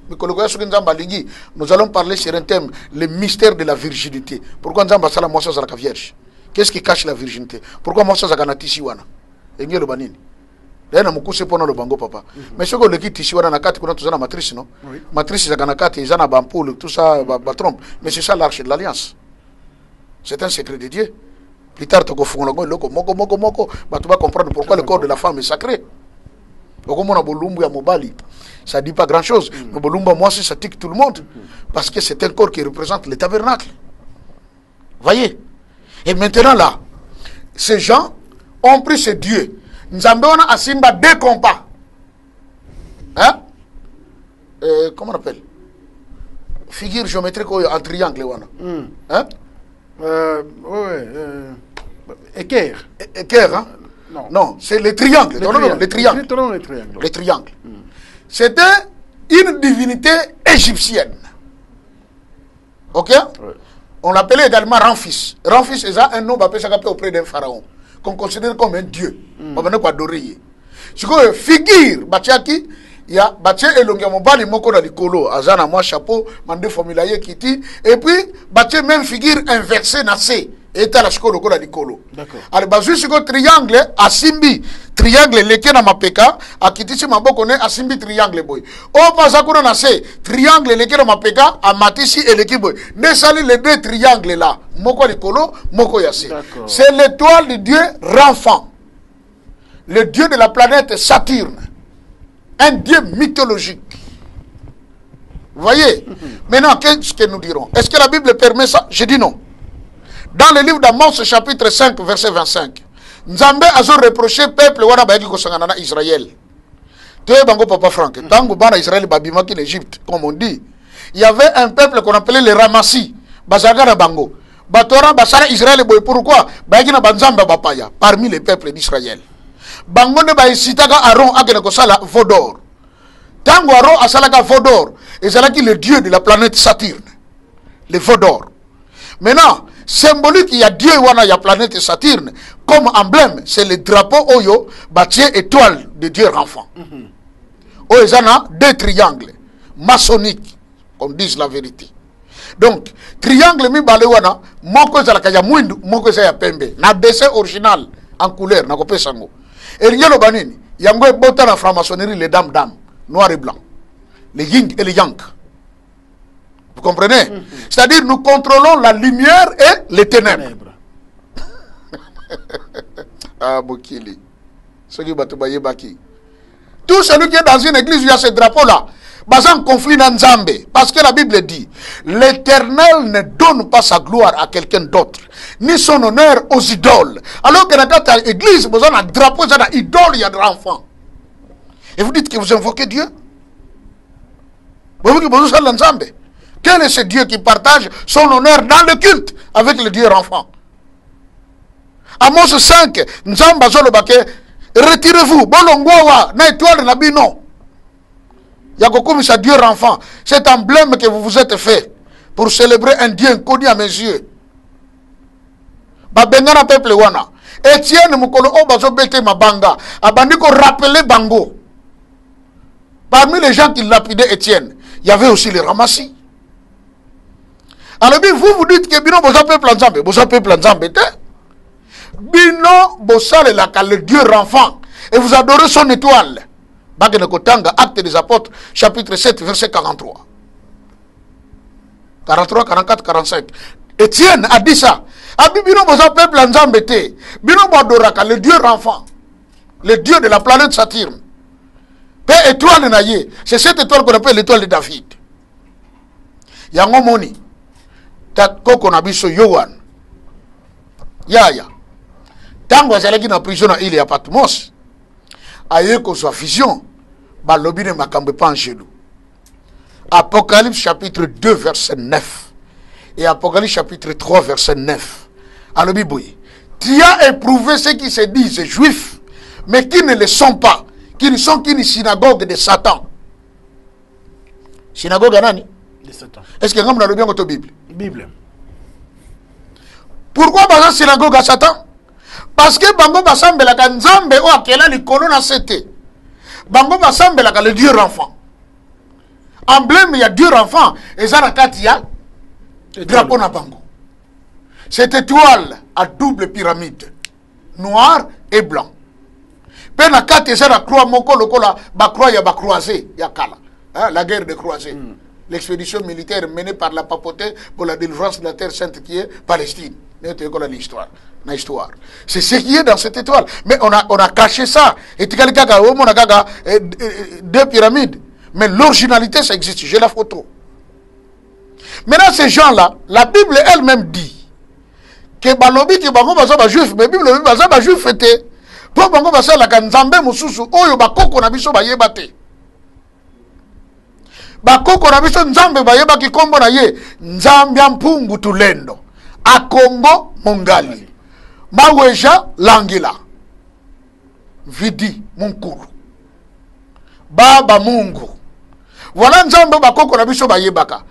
Nous allons parler sur un thème, le mystère de la virginité. Pourquoi nous avons la Vierge? Qu'est-ce qui cache la virginité? Pourquoi nous avons la Tishiwana? Et nous avons le mukuse pona le bango papa. Mais ce que le kit ici, on a quatre qu'on a tous la matrice, non? Matrice, ils ont quatre, ils ont un bampoule, tout ça, trompe. Mais c'est ça l'arche de l'alliance. C'est un secret de Dieu. Plus tard, tu vas tu vas comprendre pourquoi le corps de la femme est sacré. Ça ne dit pas grand chose. Mais Bolumba, moi, ça tique tout le monde. Parce que c'est un corps qui représente le tabernacle. Voyez? Et maintenant là, ces gens ont pris ce Dieu. Nzambe on a asimba deux compas. Hein? Comment on appelle? Figure géométrique en triangle. Hein? Équerre. Équerre, hein? Non. Non, c'est les triangles. Les triangles. Les triangles. C'était une divinité égyptienne. Ok? Ouais. On l'appelait également Ramphis. Ramphis est un nom auprès d'un pharaon, qu'on considère comme un dieu. On va adorer. C'est que figure, Batiaki, il y a Batia et Longamobali Moko dans le colo, Azana, moi, chapeau, Mandé formulaire Kiti, et puis Batia même figure inversée, Nassé. Et t'as la chiko lokola likolo. D'accord. Alors bazu siko triangle asimbi triangle leke na mapeka akitisi maboko ne asimbi triangle boy. O pasa kuna na se triangle leke na mapeka amatisi eleki boy. Ne sali les deux triangles là. Moko likolo, moko yase. C'est l'étoile du dieu Renfant. Le dieu de la planète Saturne. Un dieu mythologique. Vous voyez? Maintenant, qu'est-ce que nous dirons? Est-ce que la Bible permet ça? Je dis non. Dans le livre d'Amos, chapitre 5, verset 25, Nzambe a reproché peuple wana bayaki kosangana na Israël. Tu es bango papa Franck. Tango bana Israël babimaki en Égypte, comme on dit. Il y avait un peuple qu'on appelait les Ramassi. Bazaga na bango. Batora basara Israël boy pourquoi? Bayaki na banzamba bapaya parmi les peuples d'Israël. Bango ne baisitaka Aaron akene kosala Vodor. Tango Aaron asalaka Vodor, ezalaki le dieu de la planète Saturne. Le Vodor. Maintenant, symbolique, il y a Dieu, il y a planète Saturne. Comme emblème, c'est le drapeau Oyo, bâti étoile de Dieu enfant. Oyo, il y a deux triangles maçonniques, qu'on dise la vérité. Donc, triangle, mi balewana, moko za la kaya mwindu, moko za ya pembe. Na dessin original, en couleur, na kopé sango. Et rien au banini, yango e bota na franc-maçonnerie, les dames, noir et blanc. Les yin et les yang. Vous comprenez? C'est-à-dire nous contrôlons la lumière et les ténèbres. Ah, Bokili. Tout celui qui est dans une église, il y a ce drapeau-là. Basé en conflit dans Nzambe. Parce que la Bible dit, l'Éternel ne donne pas sa gloire à quelqu'un d'autre, ni son honneur aux idoles. Alors que dans l'église, vous avez un drapeau, vous avez une idole, il y a des enfants. Et vous dites que vous invoquez Dieu? Vous dites que vous avez Nzambe. Quel est ce Dieu qui partage son honneur dans le culte avec le Dieu enfant? Amos 5, Nzamba Zolobake, retirez-vous, Bolongwawa, na étoile na bino. Yakokoumi sa Dieu enfant. Cet emblème que vous vous êtes fait pour célébrer un Dieu inconnu à mes yeux. Babengana peuple wana. Etienne Mukolo Obazo Bete Mabanga. Abandiko rappeler Bango. Parmi les gens qui lapidaient Étienne, il y avait aussi les Ramassis. Alors vous dites que Bino Bosa peuple ensemble, Bosa peuple ensemble, Bino Bosa le Dieu enfant, et vous adorez son étoile. Bagene Kotanga, Acte des Apôtres, chapitre 7, verset 43. 43, 44, 45. Étienne a dit ça. Bino Bosa peuple ensemble, Bino Bodoraka, le Dieu enfant, le Dieu de la planète Saturne. Père étoile naïe, c'est cette étoile qu'on appelle l'étoile de David. Yango Moni. Koko na biso Yohan Yaya tango azalaki na prison na ile ya Patmos aye ko sa vision balobi ne makambe pa angelo. Apocalypse chapitre 2 verset 9 et Apocalypse chapitre 3 verset 9 alobi boye tu as éprouvé ceux qui se disent juifs mais qui ne le sont pas, qui ne sont qu'une synagogue de Satan. Synagogue à nani? De Satan. Est-ce que vous avez bien votre Bible? Bible. Pourquoi baza synagogue à Satan? Parce que bango basambelaka nzambe o akela likolo na sete. Bango basambelaka le Dieu enfant. Emblème ya Dieu enfant ezana kati ya drapeau na bango. Cette étoile à double pyramide, noir et blanc. Pe na kati ezana croix moko lokola ba croix ya ba croisé ya kala. La guerre des croisés. L'expédition militaire menée par la papauté pour la délivrance de la terre sainte qui est Palestine. L'histoire. C'est ce qui est dans cette étoile. Mais on a caché ça. Et deux pyramides. Mais l'originalité, ça existe. J'ai la photo. Maintenant, ces gens-là, la Bible elle-même dit que balobi ki bango baza ba juif, mais Bible baza ba juif était. Pour bango baza la kanzambe mususu oyo bakoko na biso ba yebate. Bakoko na biso nzambe bayeba ki kombo na ye nzambia mpungu tulendo a Congo mongali maweja langila vidi munkulu baba mungu voilà nzambe bakoko na biso bayebaka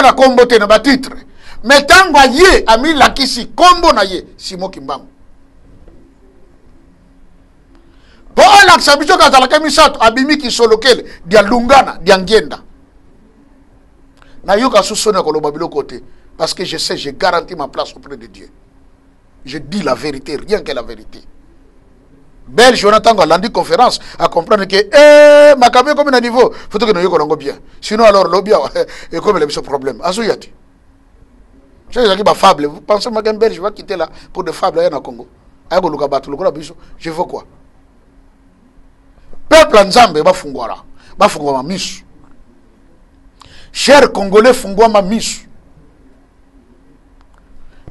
na kombo te na batitre mais tango ye ami lakisi kombo na ye Simo Kimbangu po alakisa biso kazalaka misato abimi kisolokele dia lungana dia ngenda na yoka susona koloba biloko te parce que je sais, j'ai garanti ma place auprès de Dieu. Je dis la vérité, rien que la vérité. Belle Jonathan a lundi conférence à comprendre que ma camion comme un niveau, faut que nous y bien. Sinon alors l'obia et comme il a ce problème. Azouyati. Je sais que ma fable, vous pensez que ma Belge va quitter là pour des fables à Congo. Je veux quoi? Peuple Nzambe va fungwara. Va fungwama misu. Chers Congolais fungwama misu.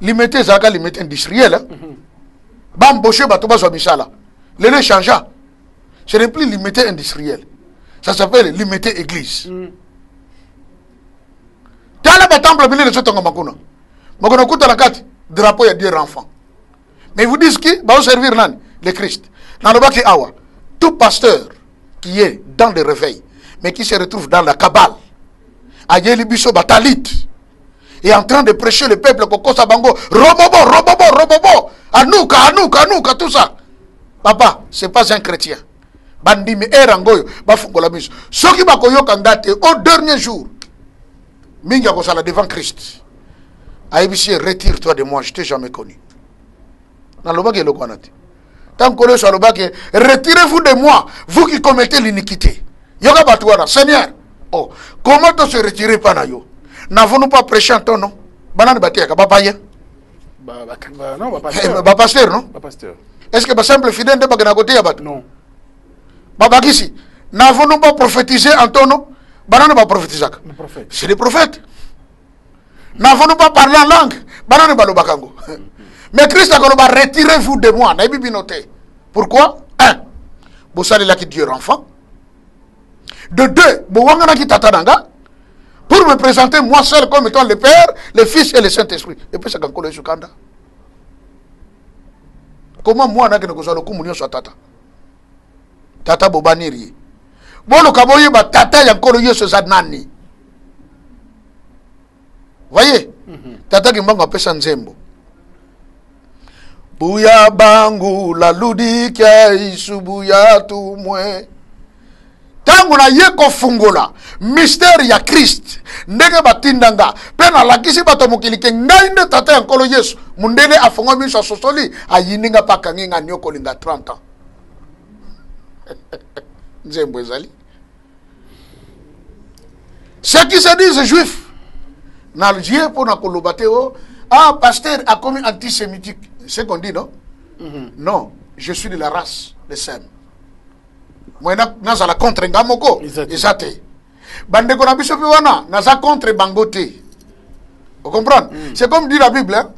Limité zaka limité industriel. Bamboshe bato bazo misala. L'année changea. Ce n'est plus limité industriel. Ça s'appelle limité église. Tala ba temple bilé de sotonga makuna. Makuna kuta la kati drapeau ya Dieu enfant. Mais vous dites qui va servir nan le Christ. Dans le baki awa, tout pasteur qui est dans le réveil mais qui se retrouve dans la cabale. Ayeli biso batalit. Et en train de prêcher le peuple Kokosa Bango, robobo, Anouka, tout ça. Papa, c'est pas un chrétien. Bandi me erangoyo, bafungola miso. Ce qui va koyo kandate au dernier jour, Minga Kosala devant Christ. Aïbisi, retire-toi de moi, je t'ai jamais connu. Dans le bac et le kwanati. Tant que le soit le bac, retirez-vous de moi, vous qui commettez l'iniquité. Yoga Batouara, Seigneur, oh, comment te se retirer pas na yo? N'avons-nous pas prêché en ton nom? Banane batia ka papa ya. Non, pas pasteur, non? Pas pasteur. Est-ce que ba simple fidèle de bagana côté ya bat? Non. Baba ici. N'avons-nous pas prophétisé en ton nom? Banane ba prophétiser. Le prophète. C'est les prophètes. N'avons-nous pas parlé en langue? Banane ba lobakango. Mais Christ a dit retirez-vous de moi. Na bibi noté. Pourquoi? 1. Vous savez là qui Dieu enfant. De 2, vous wangana ki tatananga. Pour me présenter moi seul comme étant le Père, le Fils et le Saint-Esprit. Et puis ça quand le Sukanda. Comment moi n'a que nous allons communion sur tata? Tata bobaniri. Bon le kaboye ba tata yankolo yeso zadnani. Voyez? Tata kimbanga pesa nzembo. Buya bangu la ludi kia isubuya tumwe. Tangu na yeko fungola mystère ya Christ ndenge batindanga pena lakisi bato mokili ke ngai nde tata ya nkolo Yesu mundele afonga miso sosoli ayininga paka nginga nyoko linga 30 ans. Nzembo ezali. Ceux qui se disent juifs na Dieu pour na kolobate o pasteur a commis antisémitique. C'est qu'on dit non? Non, je suis de la race de Sem. Moi naza la contre ngamoko ezate bande ko na biso pe wana naza contre bangote. Vous comprenez? C'est comme dit la Bible, hein?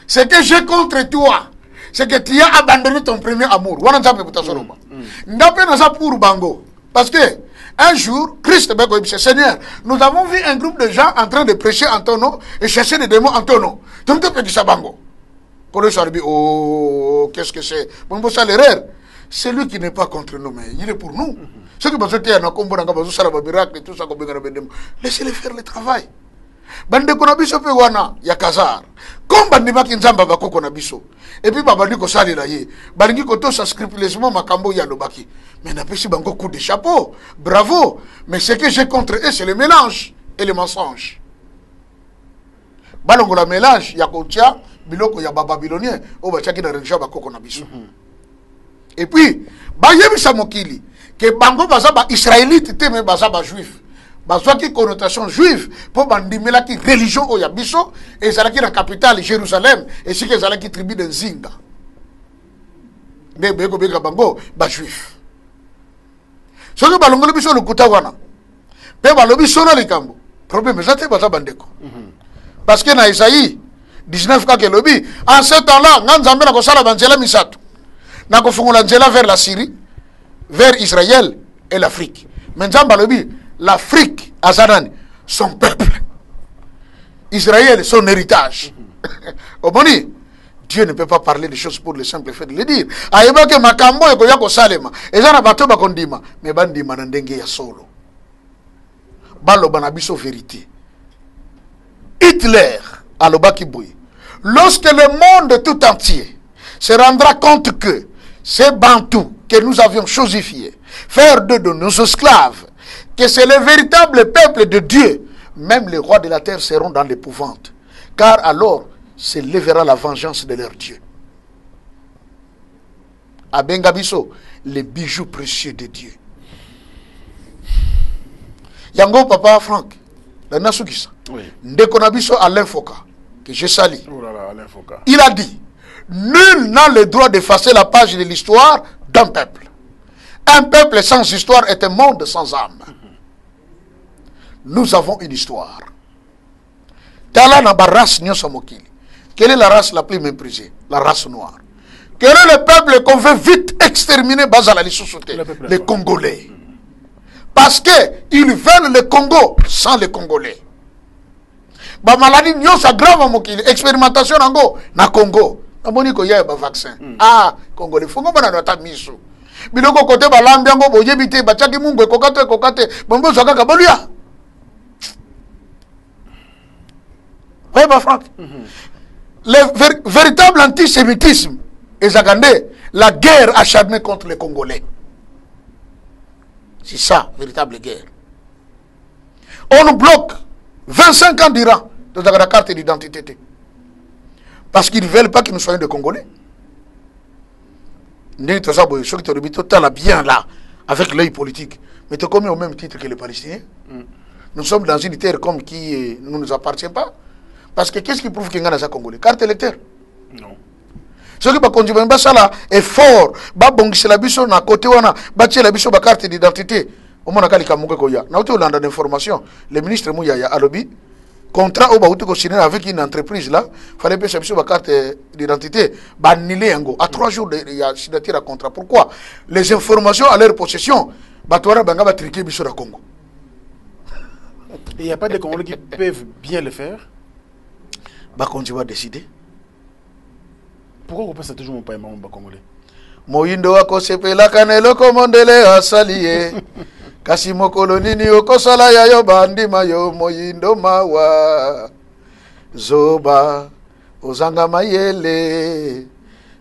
C'est que j'ai contre toi, c'est que tu as abandonné ton premier amour. Wana nzape putasoroba ndape naza pour bango parce que un jour Christ beko dit Seigneur, nous avons vu un groupe de gens en train de prêcher en ton nom et chercher des démons en ton nom. Tu me dis ça bango. Quand le dit oh qu'est-ce que c'est? Bon ça l'erreur. C'est lui qui n'est pas contre nous, mais il est pour nous. Ceux qui pensent qu'il y a un combo dans le miracle et tout ça, laissez-les faire le travail. bandeko na biso pe wana ya kazar comme bandimaki nzamba bakoko na biso et puis babandi kosalela ye balingi kotosa scrupuleusement makambo ya lobaki mais napesi bango coup de chapeau bravo mais ce que j'ai contre eux c'est le mélange et le mensonge balongola mélange ya kotia biloko ya bababylonien o batiaki na religion bakoko na biso et puis bayebisa mokili ke bango baza ba israélite te mais baza ba juif bazwaki connotation juive mpo bandimelaki religion oyo ya biso ezalaki na capitale Jérusalem esika ezalaki tribu de Nzinga nde beyekobeka bango bajuif soki balongoli biso lokuta wana mpe balobi solo likambo problème eza te baza bandeko parce que na Isaïe 19 kaka elobi en ce temps-là nga nzambe na kosala banzela misato na kofungola nzela vers la Syrie vers Israël et l'Afrique mais nzambe alobi l'Afrique, Azanani, son peuple. Israël, son héritage. Oboni, Dieu ne peut pas parler des choses pour le simple fait de le dire. Aïba ke makambo eko yako salema. Ezana bato bakondima. Mais bandima nandenge ya solo. Balo banabiso vérité. Hitler, alobaki boui. Lorsque le monde tout entier se rendra compte que ces Bantous que nous avions chosifiés, faire d'eux de nos esclaves, que c'est le véritable peuple de Dieu, même les rois de la terre seront dans l'épouvante, car alors se lèvera la vengeance de leur Dieu. À Bengabiso, les bijoux précieux de Dieu. Yango papa Franck, la Nasukisa, Ndekonabiso Alain Foka, que je salue. Il a dit, nul n'a le droit d'effacer la page de l'histoire d'un peuple. Un peuple sans histoire est un monde sans âme. Nous avons une histoire. Quelle est la race la plus méprisée? La race noire. Quel est le peuple qu'on veut vite exterminer? Les Congolais. Parce qu'ils veulent le Congo sans les Congolais. Ba maladie nyonso grave mokili expérimentation nango na Congo. Amoni ko ya ba vaccin. Ah, Congolais fongo bana nota miso. Biloko kote balambi yango boyebi te batiaki mungu ekokate bombo zaka boluya. Oui, bah Franck. Le véritable antisémitisme est la guerre acharnée contre les Congolais. C'est ça, véritable guerre. On nous bloque 25 ans d'Iran de la carte d'identité. Parce qu'ils ne veulent pas que nous soyons des Congolais. Bien là, avec l'œil politique. Mais tu es comme au même titre que les Palestiniens. Nous sommes dans une terre comme qui ne nous appartient pas. Parce que qu'est-ce qui prouve qu'il y a un Congolais? Carte électeur. Non. Ce qui va ça est fort. C'est la biso na côté wana, bâtir la biso ba carte d'identité. Au moins kali kamuke koya. Na uto landa d'information. Le ministre Mouyaya alobi contrat au ba uto ko signer avec une entreprise là, fallait payer biso ba carte d'identité, ba annuler ngo à 3 jours il y a signature à contrat. Pourquoi? Les informations à leur possession, ba toara banga ba triquer biso na Congo. Et il n'y a pas de Congolais qui peuvent bien le faire. Bah, quand tu vas décider. Pourquoi on passe toujours mon paiement au Congolais? Moyindo wako sepela kanelo komondele asaliye. Kasi mokolo nini okosala ya yo bandima yo moyindo mawa. Zoba ozanga mayele.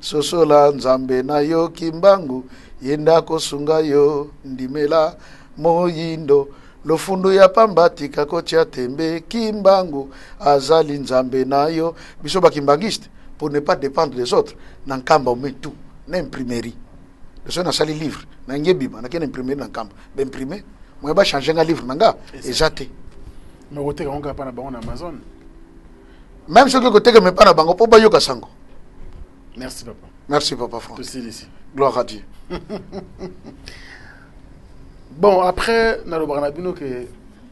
Sosola nzambe na yo kimbangu. Yenda kosunga yo ndimela moyindo. Lofundu ya pambati kakotia tembe kimbangu azali nzambe nayo biso ba kimbangiste pour ne pas dépendre des autres nankamba on met tout n'imprimerie le son a sali livre na ngebima na ken imprimer nankamba ba imprimer moi ba changer un livre nanga exacté mais côté on ka pa na bango na Amazon même ce que côté que me pa na bango po ba yoka sango. Merci papa Franck. Gloire à Dieu. Bon, après, dans le Barnabino, que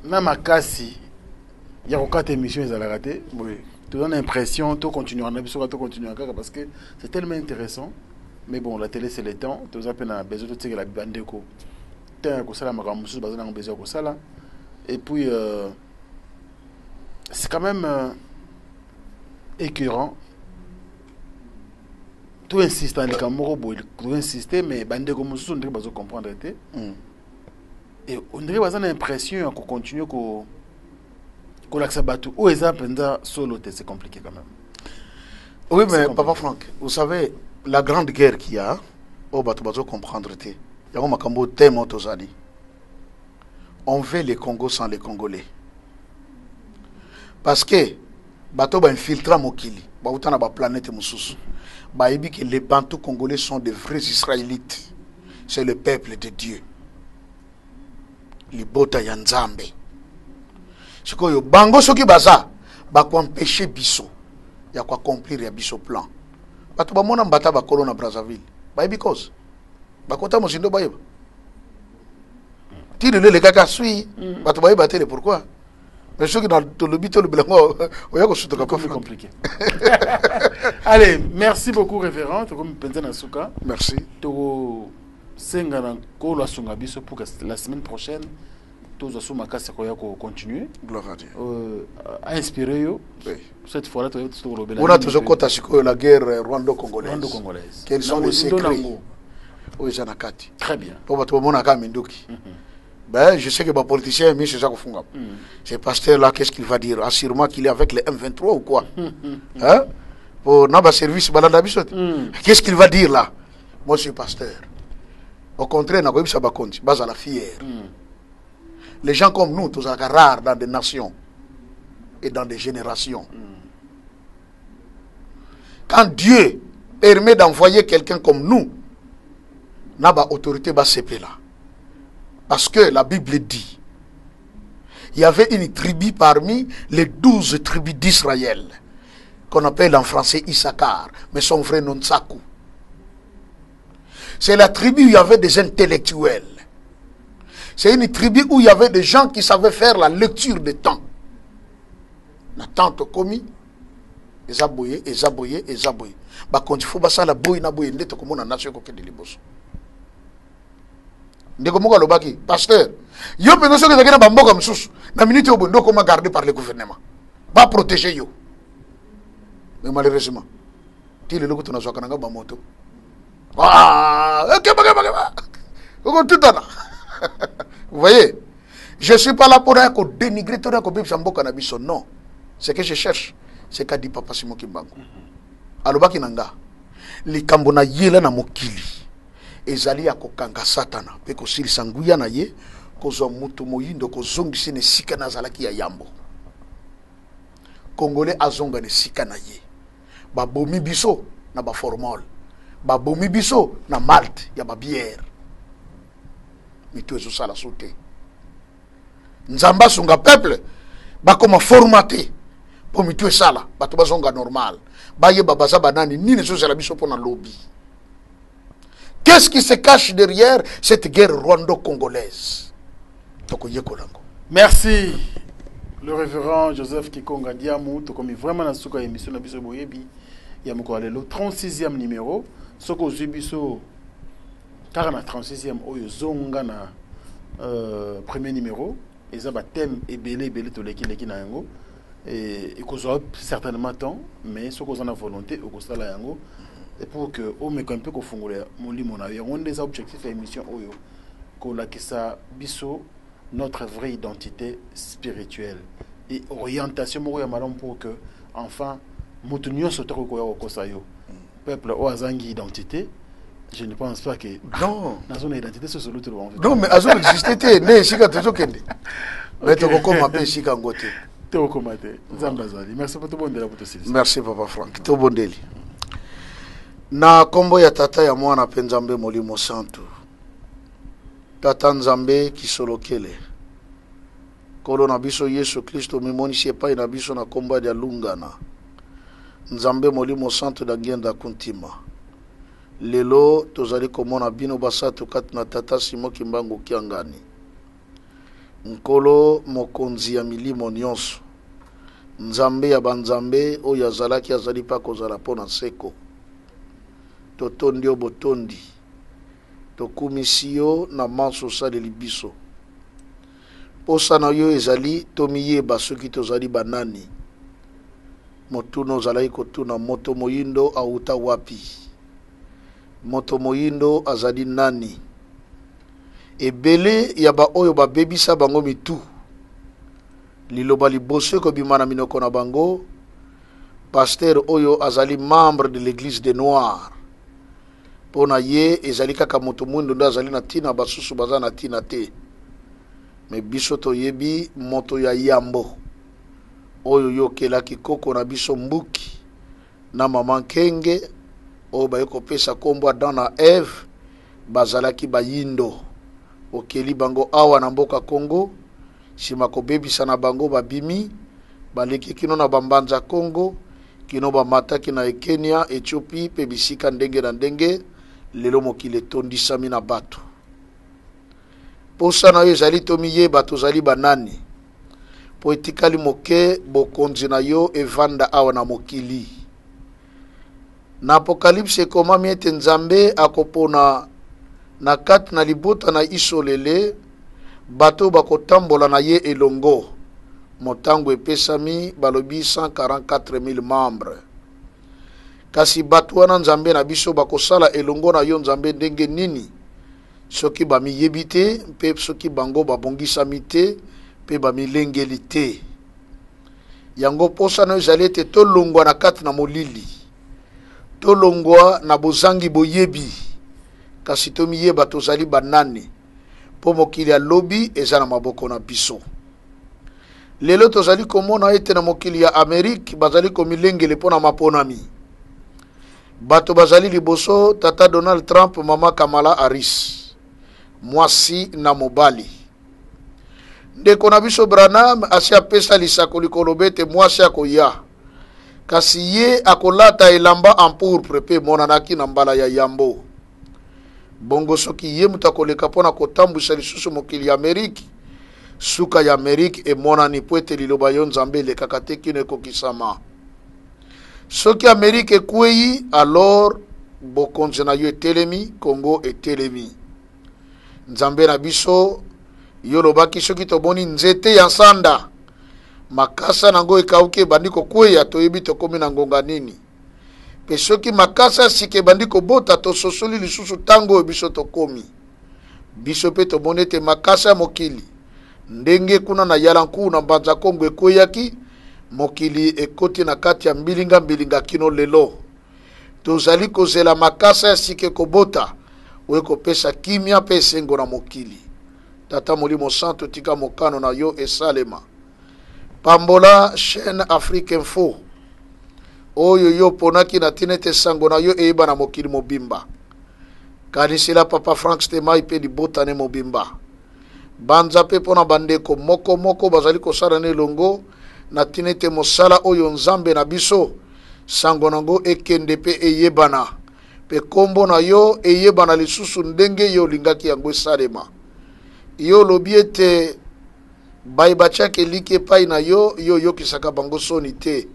dans ma casse, il y a 4 émissions, ils ont raté. Oui. Tu donnes l'impression, tu continues parce que c'est tellement intéressant. Mais bon, la télé, c'est le temps. Tu as besoin de la bandeko. Tu as besoin de la et puis, c'est quand même écœurant. Tu insistes dans les cameras, tu insistes, mais bandeko, on ne peut pas comprendre. Et on dirait qu'on a l'impression qu'on continue kolakisa bato o eza penza solo te, c'est compliqué quand même. Oui, mais Papa Franck, vous savez, la grande guerre qu'il y a, oh, bato bazo comprendre te. Yango makambo tellement tozali. On veut les Congos sans les Congolais. Parce que bato ba infiltra mokili, ba utana ba planète mususu. Ba ebi que les Bantous congolais sont de vrais Israélites. C'est le peuple de Dieu. Libota ya Nzambe. Sikoyo bango soki baza ba ko empêcher biso ya ko accomplir ya biso plan. Bato ba mona mbata ba kolona Brazzaville. Ba ebi cause. Ba kota mosindo ba yeba. Ti le kaka sui bato ba yeba tele pourquoi? Mais ceux qui dans le bito le blanc c'est compliqué. Allez, merci beaucoup révérend, comme Penzana Souka. Merci. To senga ko la sunga biso pour que la semaine prochaine tous asu makasi ko ya ko continuer. Gloire à Dieu. A inspiré yo. Oui. Cette fois là to robela. On a toujours kota siko la guerre rwando-congolaise. Rwando-congolaise. Quels sont les secrets? Oui, Janakati. Très bien. Pour votre mona ka minduki. Ben, je sais que les politiciens, c'est pasteur là, qu'est-ce qu'il va dire? Assurément qu'il est avec les M23 ou quoi? Hein? Pour notre service, qu'est-ce qu'il va dire là? Moi, je suis pasteur. Au contraire, je la fière. Les gens comme nous, tous rares dans des nations et dans des générations. Quand Dieu permet d'envoyer quelqu'un comme nous, n'a autorité va s'épeler là. Parce que la Bible dit, il y avait une tribu parmi les 12 tribus d'Israël, qu'on appelle en français Issachar, mais son vrai nom Tsakou. C'est la tribu où il y avait des intellectuels. C'est une tribu où il y avait des gens qui savaient faire la lecture des temps. La tante commis, ezaboye. Bah quand il faut ça la boye na boye ndete comme on a nation ko de liboso. Ndeko moka lobaki pasteur yo pengo soki zakena bamboka msusu na minute obondo koma gardé par le gouvernement va protéger yo, mais malheureusement ti le loko tuna zwaka nanga ba moto vous voyez, je suis pas là pour dénigrer tout ko bibsa mboka na biso, non. Ce que je cherche c'est qu'a dit Papa Simon Kimbangu alobaki nanga likambo na yela na mokili ezali ya kokanga satana pe kosilisa nguya na ye kozwa mutu moyindo kozongisi ne sika na zalaki ya yambo congolais azonga ne sika na ye babomi biso na ba formol babomi biso na malte ya ba bière mitu ezo sala soute nzamba sunga peuple bakoma formaté po mitu esala bato bazonga normal baye babaza banani nini zo sala biso pona lobby. Qu'est-ce qui se cache derrière cette guerre rwando-congolaise? Merci, le révérend Joseph Kikonga Diamou. Comme vraiment dans cette émission, il y a le 36e numéro. Ce que j'ai vu, car on a 36e, zonga na premier numéro. Et ça, thème est belé tout l'équipe na yango. Et qu'on soit certainement temps, mais ce qu'on a volonté, au costa la yango. Et pour que on me un peu confondre mon lit mon avis, on des objectifs à l'émission oyo qu'on a que ça biso notre vraie identité spirituelle et orientation moya malom pour que enfin motunyo sotero ko kosayo peuple o azangi identité. Je ne pense pas que non dans son identité c'est celui tout le monde. Non mais azo existé né sika tezo kende mais to ko ma pe sika ngote to ko mate zambazali. Merci pour tout bon de la votre service. Merci Papa Franck to bondeli na kombo ya tata ya mwana pe Nzambe molimo santu tata Nzambe kisolokele kolo na biso Yesu Kristo mimonisi epai na biso na kombo ya lungana Nzambe molimo santu da ngenda kuntima lelo tozali komona bino basatu kati na tata Simon Kimbangu Kiangani nkolo mokonzi ya milimo nyonso Nzambe ya banzambe oyo azalaki azali pa kozala pona seko totondi obotondi tokumisio na manso saleli biso posa na yo ezali tomiyeba soki tozali banani motuno ozalaki kotuna moto moyindo auta wapi moto moyindo azali nani ebele ya ba oyo babebisa bango mitu liloba liboso ko bimana minoko na bango pasteur oyo azali membre de l'église des noirs pona ye ezali kaka moto mwindo ndo azali na tina basusu baza na tina te me biso toyebi moto ya yambo oyo yokelaki koko na biso mbuki na mama nkenge oyo baye kopesa kombo Adam na Eve bazalaki bayindo okeli bango awa na mboka Congo sima kobebisa na bango babimi baleki kino na bambanza Congo kino bamataki na Kenya, Ethiopie pe bisika ndenge na ndenge lelo mokili etondisami na bato posa na yo ezali tomiyeba tozali banani po etikali moke bokonzi na yo evanda awa na mokili na apokalipse ekomami ete nzambe akopona na kati na libota na isolele bato bakotambola na ye elongo motango epesami balobi 144,000 membres kasi bato wana nzambe na biso bakosala elongo na yo nzambe ndenge nini soki bamiyebi te mpe soki bango babongisami te mpe bamilengeli te yango posa na ezali ete tolongwa na kati na molili tolongwa na bozangi boyebi kasi tomiyeba tozali banani po mokili ya lobi eza na maboko na biso lelo tozali komona ete na mokili ya Amerike bazali komilengele po na maponami bato bazali liboso tata Donald Trump mama Kamala Harris mwasi na mobali ndeko na biso Branham asi apesa lisako likolo bete mwasi akoya kasi ye akolata elamba en pourpre pe monanaki na mbala ya yambo bongo soki ye mutu akoleka pona kotambwisa lisusu mokili ya Amerike suka ya Amerike emonani po ete liloba yo nzambe elekaka te kino ekokisama soki Amerike ekwei alors bokonzi na yo etelemi Congo etelemi nzambe na biso yo lobaki soki toboni nzete ya nsanda makasa nango ekauki ebandi kokweya toyebi tokomi na ngonga nini pe soki makasa sika ebandi kobota tososoli lisusu ntango oyo biso tokomi biso mpe tomoni ete makasa ya mokili ndenge kuna na yalanku na mbanza Kongo ekweyaki mokili ekoti na kati ya mbilinga kino lelo tozali kozela makasa ya sika ekobota oyo kopesa kimia mpe esengo na mokili tata molimo santo tika mokano na yo esalema pambola chaîne Afrique Info oyo yo ponaki na tina ete sango na yo eyeba na mokili mobimba kanisila papa Frank Stemai pe libotane mobimba banza pe pona bandeko moko bazali kosala na elongo na tina ete mosala oyo nzambe na biso sango nango ekende pe eyebana pe kombo na yo eyebana lisusu ndenge yo lingaki yango esalema yo lobi ete baibachake like epai na yo yo yokisaka bango soni te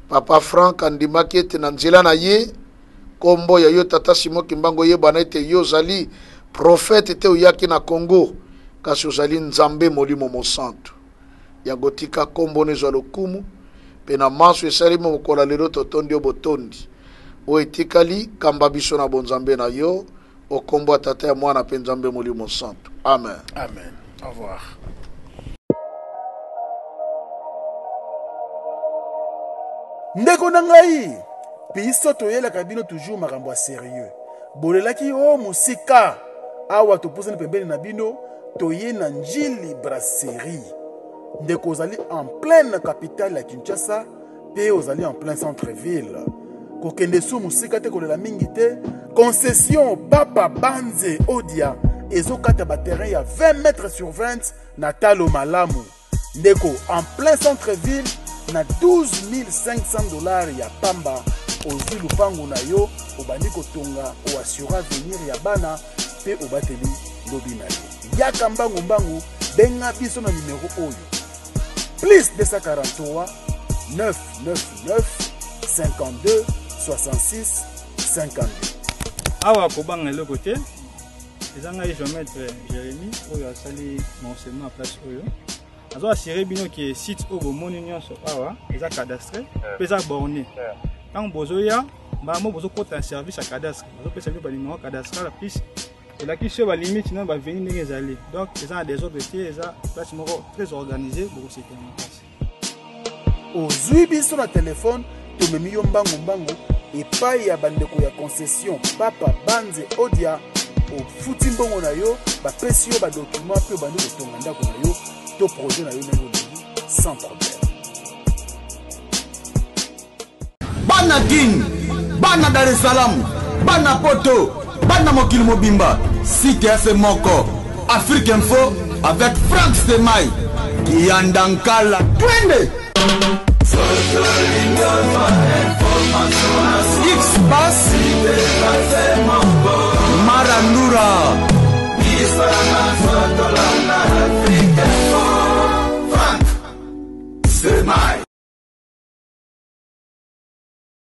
papa Frank andimaki ete na nzela na ye kombo ya yo tata Simon Kimbangu yebana ete yo zali prophète te oyaki na Congo kasi ozali nzambe molimo mosantu yango tika kombo nezwa lokumu pe na maso esalemi mokola lelo totondi yo botondi o etikali kamba biso na bonzambe na yo okombo tata ya mwana pe nzambe molimo santu amen Amen. Au revoir. Ndeko na ngai biso toyelaka bino toujours makambo ya sérieux bolelaki o musika awa topusani pembeni na bino toye na njili brasserie ndeko ozali en pleine capitale ya Kinshasa pe ozali en plein centre-ville kokende su musika te kolela mingi te concession Papa Banze Odia ezokata ba terrain ya 20 mètres sur 20 na talo malamu ndeko en plein centre-ville na 12,500 ya pamba ozwi lupango na yo obandi kotonga oassura avenir ya bana pe obateli lobi na yo yaka mbangu benga biso na numero oyo plus 243 999 52 66 52 awa kobanga eloko te eza ngai géomètre Jérémy oyo asali monseignement à place oyo azo assuré bino ke site oyo bomoni nyonso awa eza cadastre mpe eza borné ntango bozoya mbamo bozokota service ya cadastre bazopesa bino banimero cadastral plus Et là, qui se va limite, non, va venir les aller. Donc, c'est un des autres pieds, ça, place très organisé pour c'était en place. Ozui biso na téléphone, to memi yo mbangu et pas ya bandeko ya concession, papa banze odia au futi mbongo na yo, ba pesi yo ba document pe bandi ko tonga ndako na yo, to projet na yo na yo sans problème. Bana Guine, Bana Dar es Salaam, Bana Poto, Bana Mokili Mobimba, CTF Moko, Afrique Info avec Franck Stemai, Yandankala, Twende. X-Bass,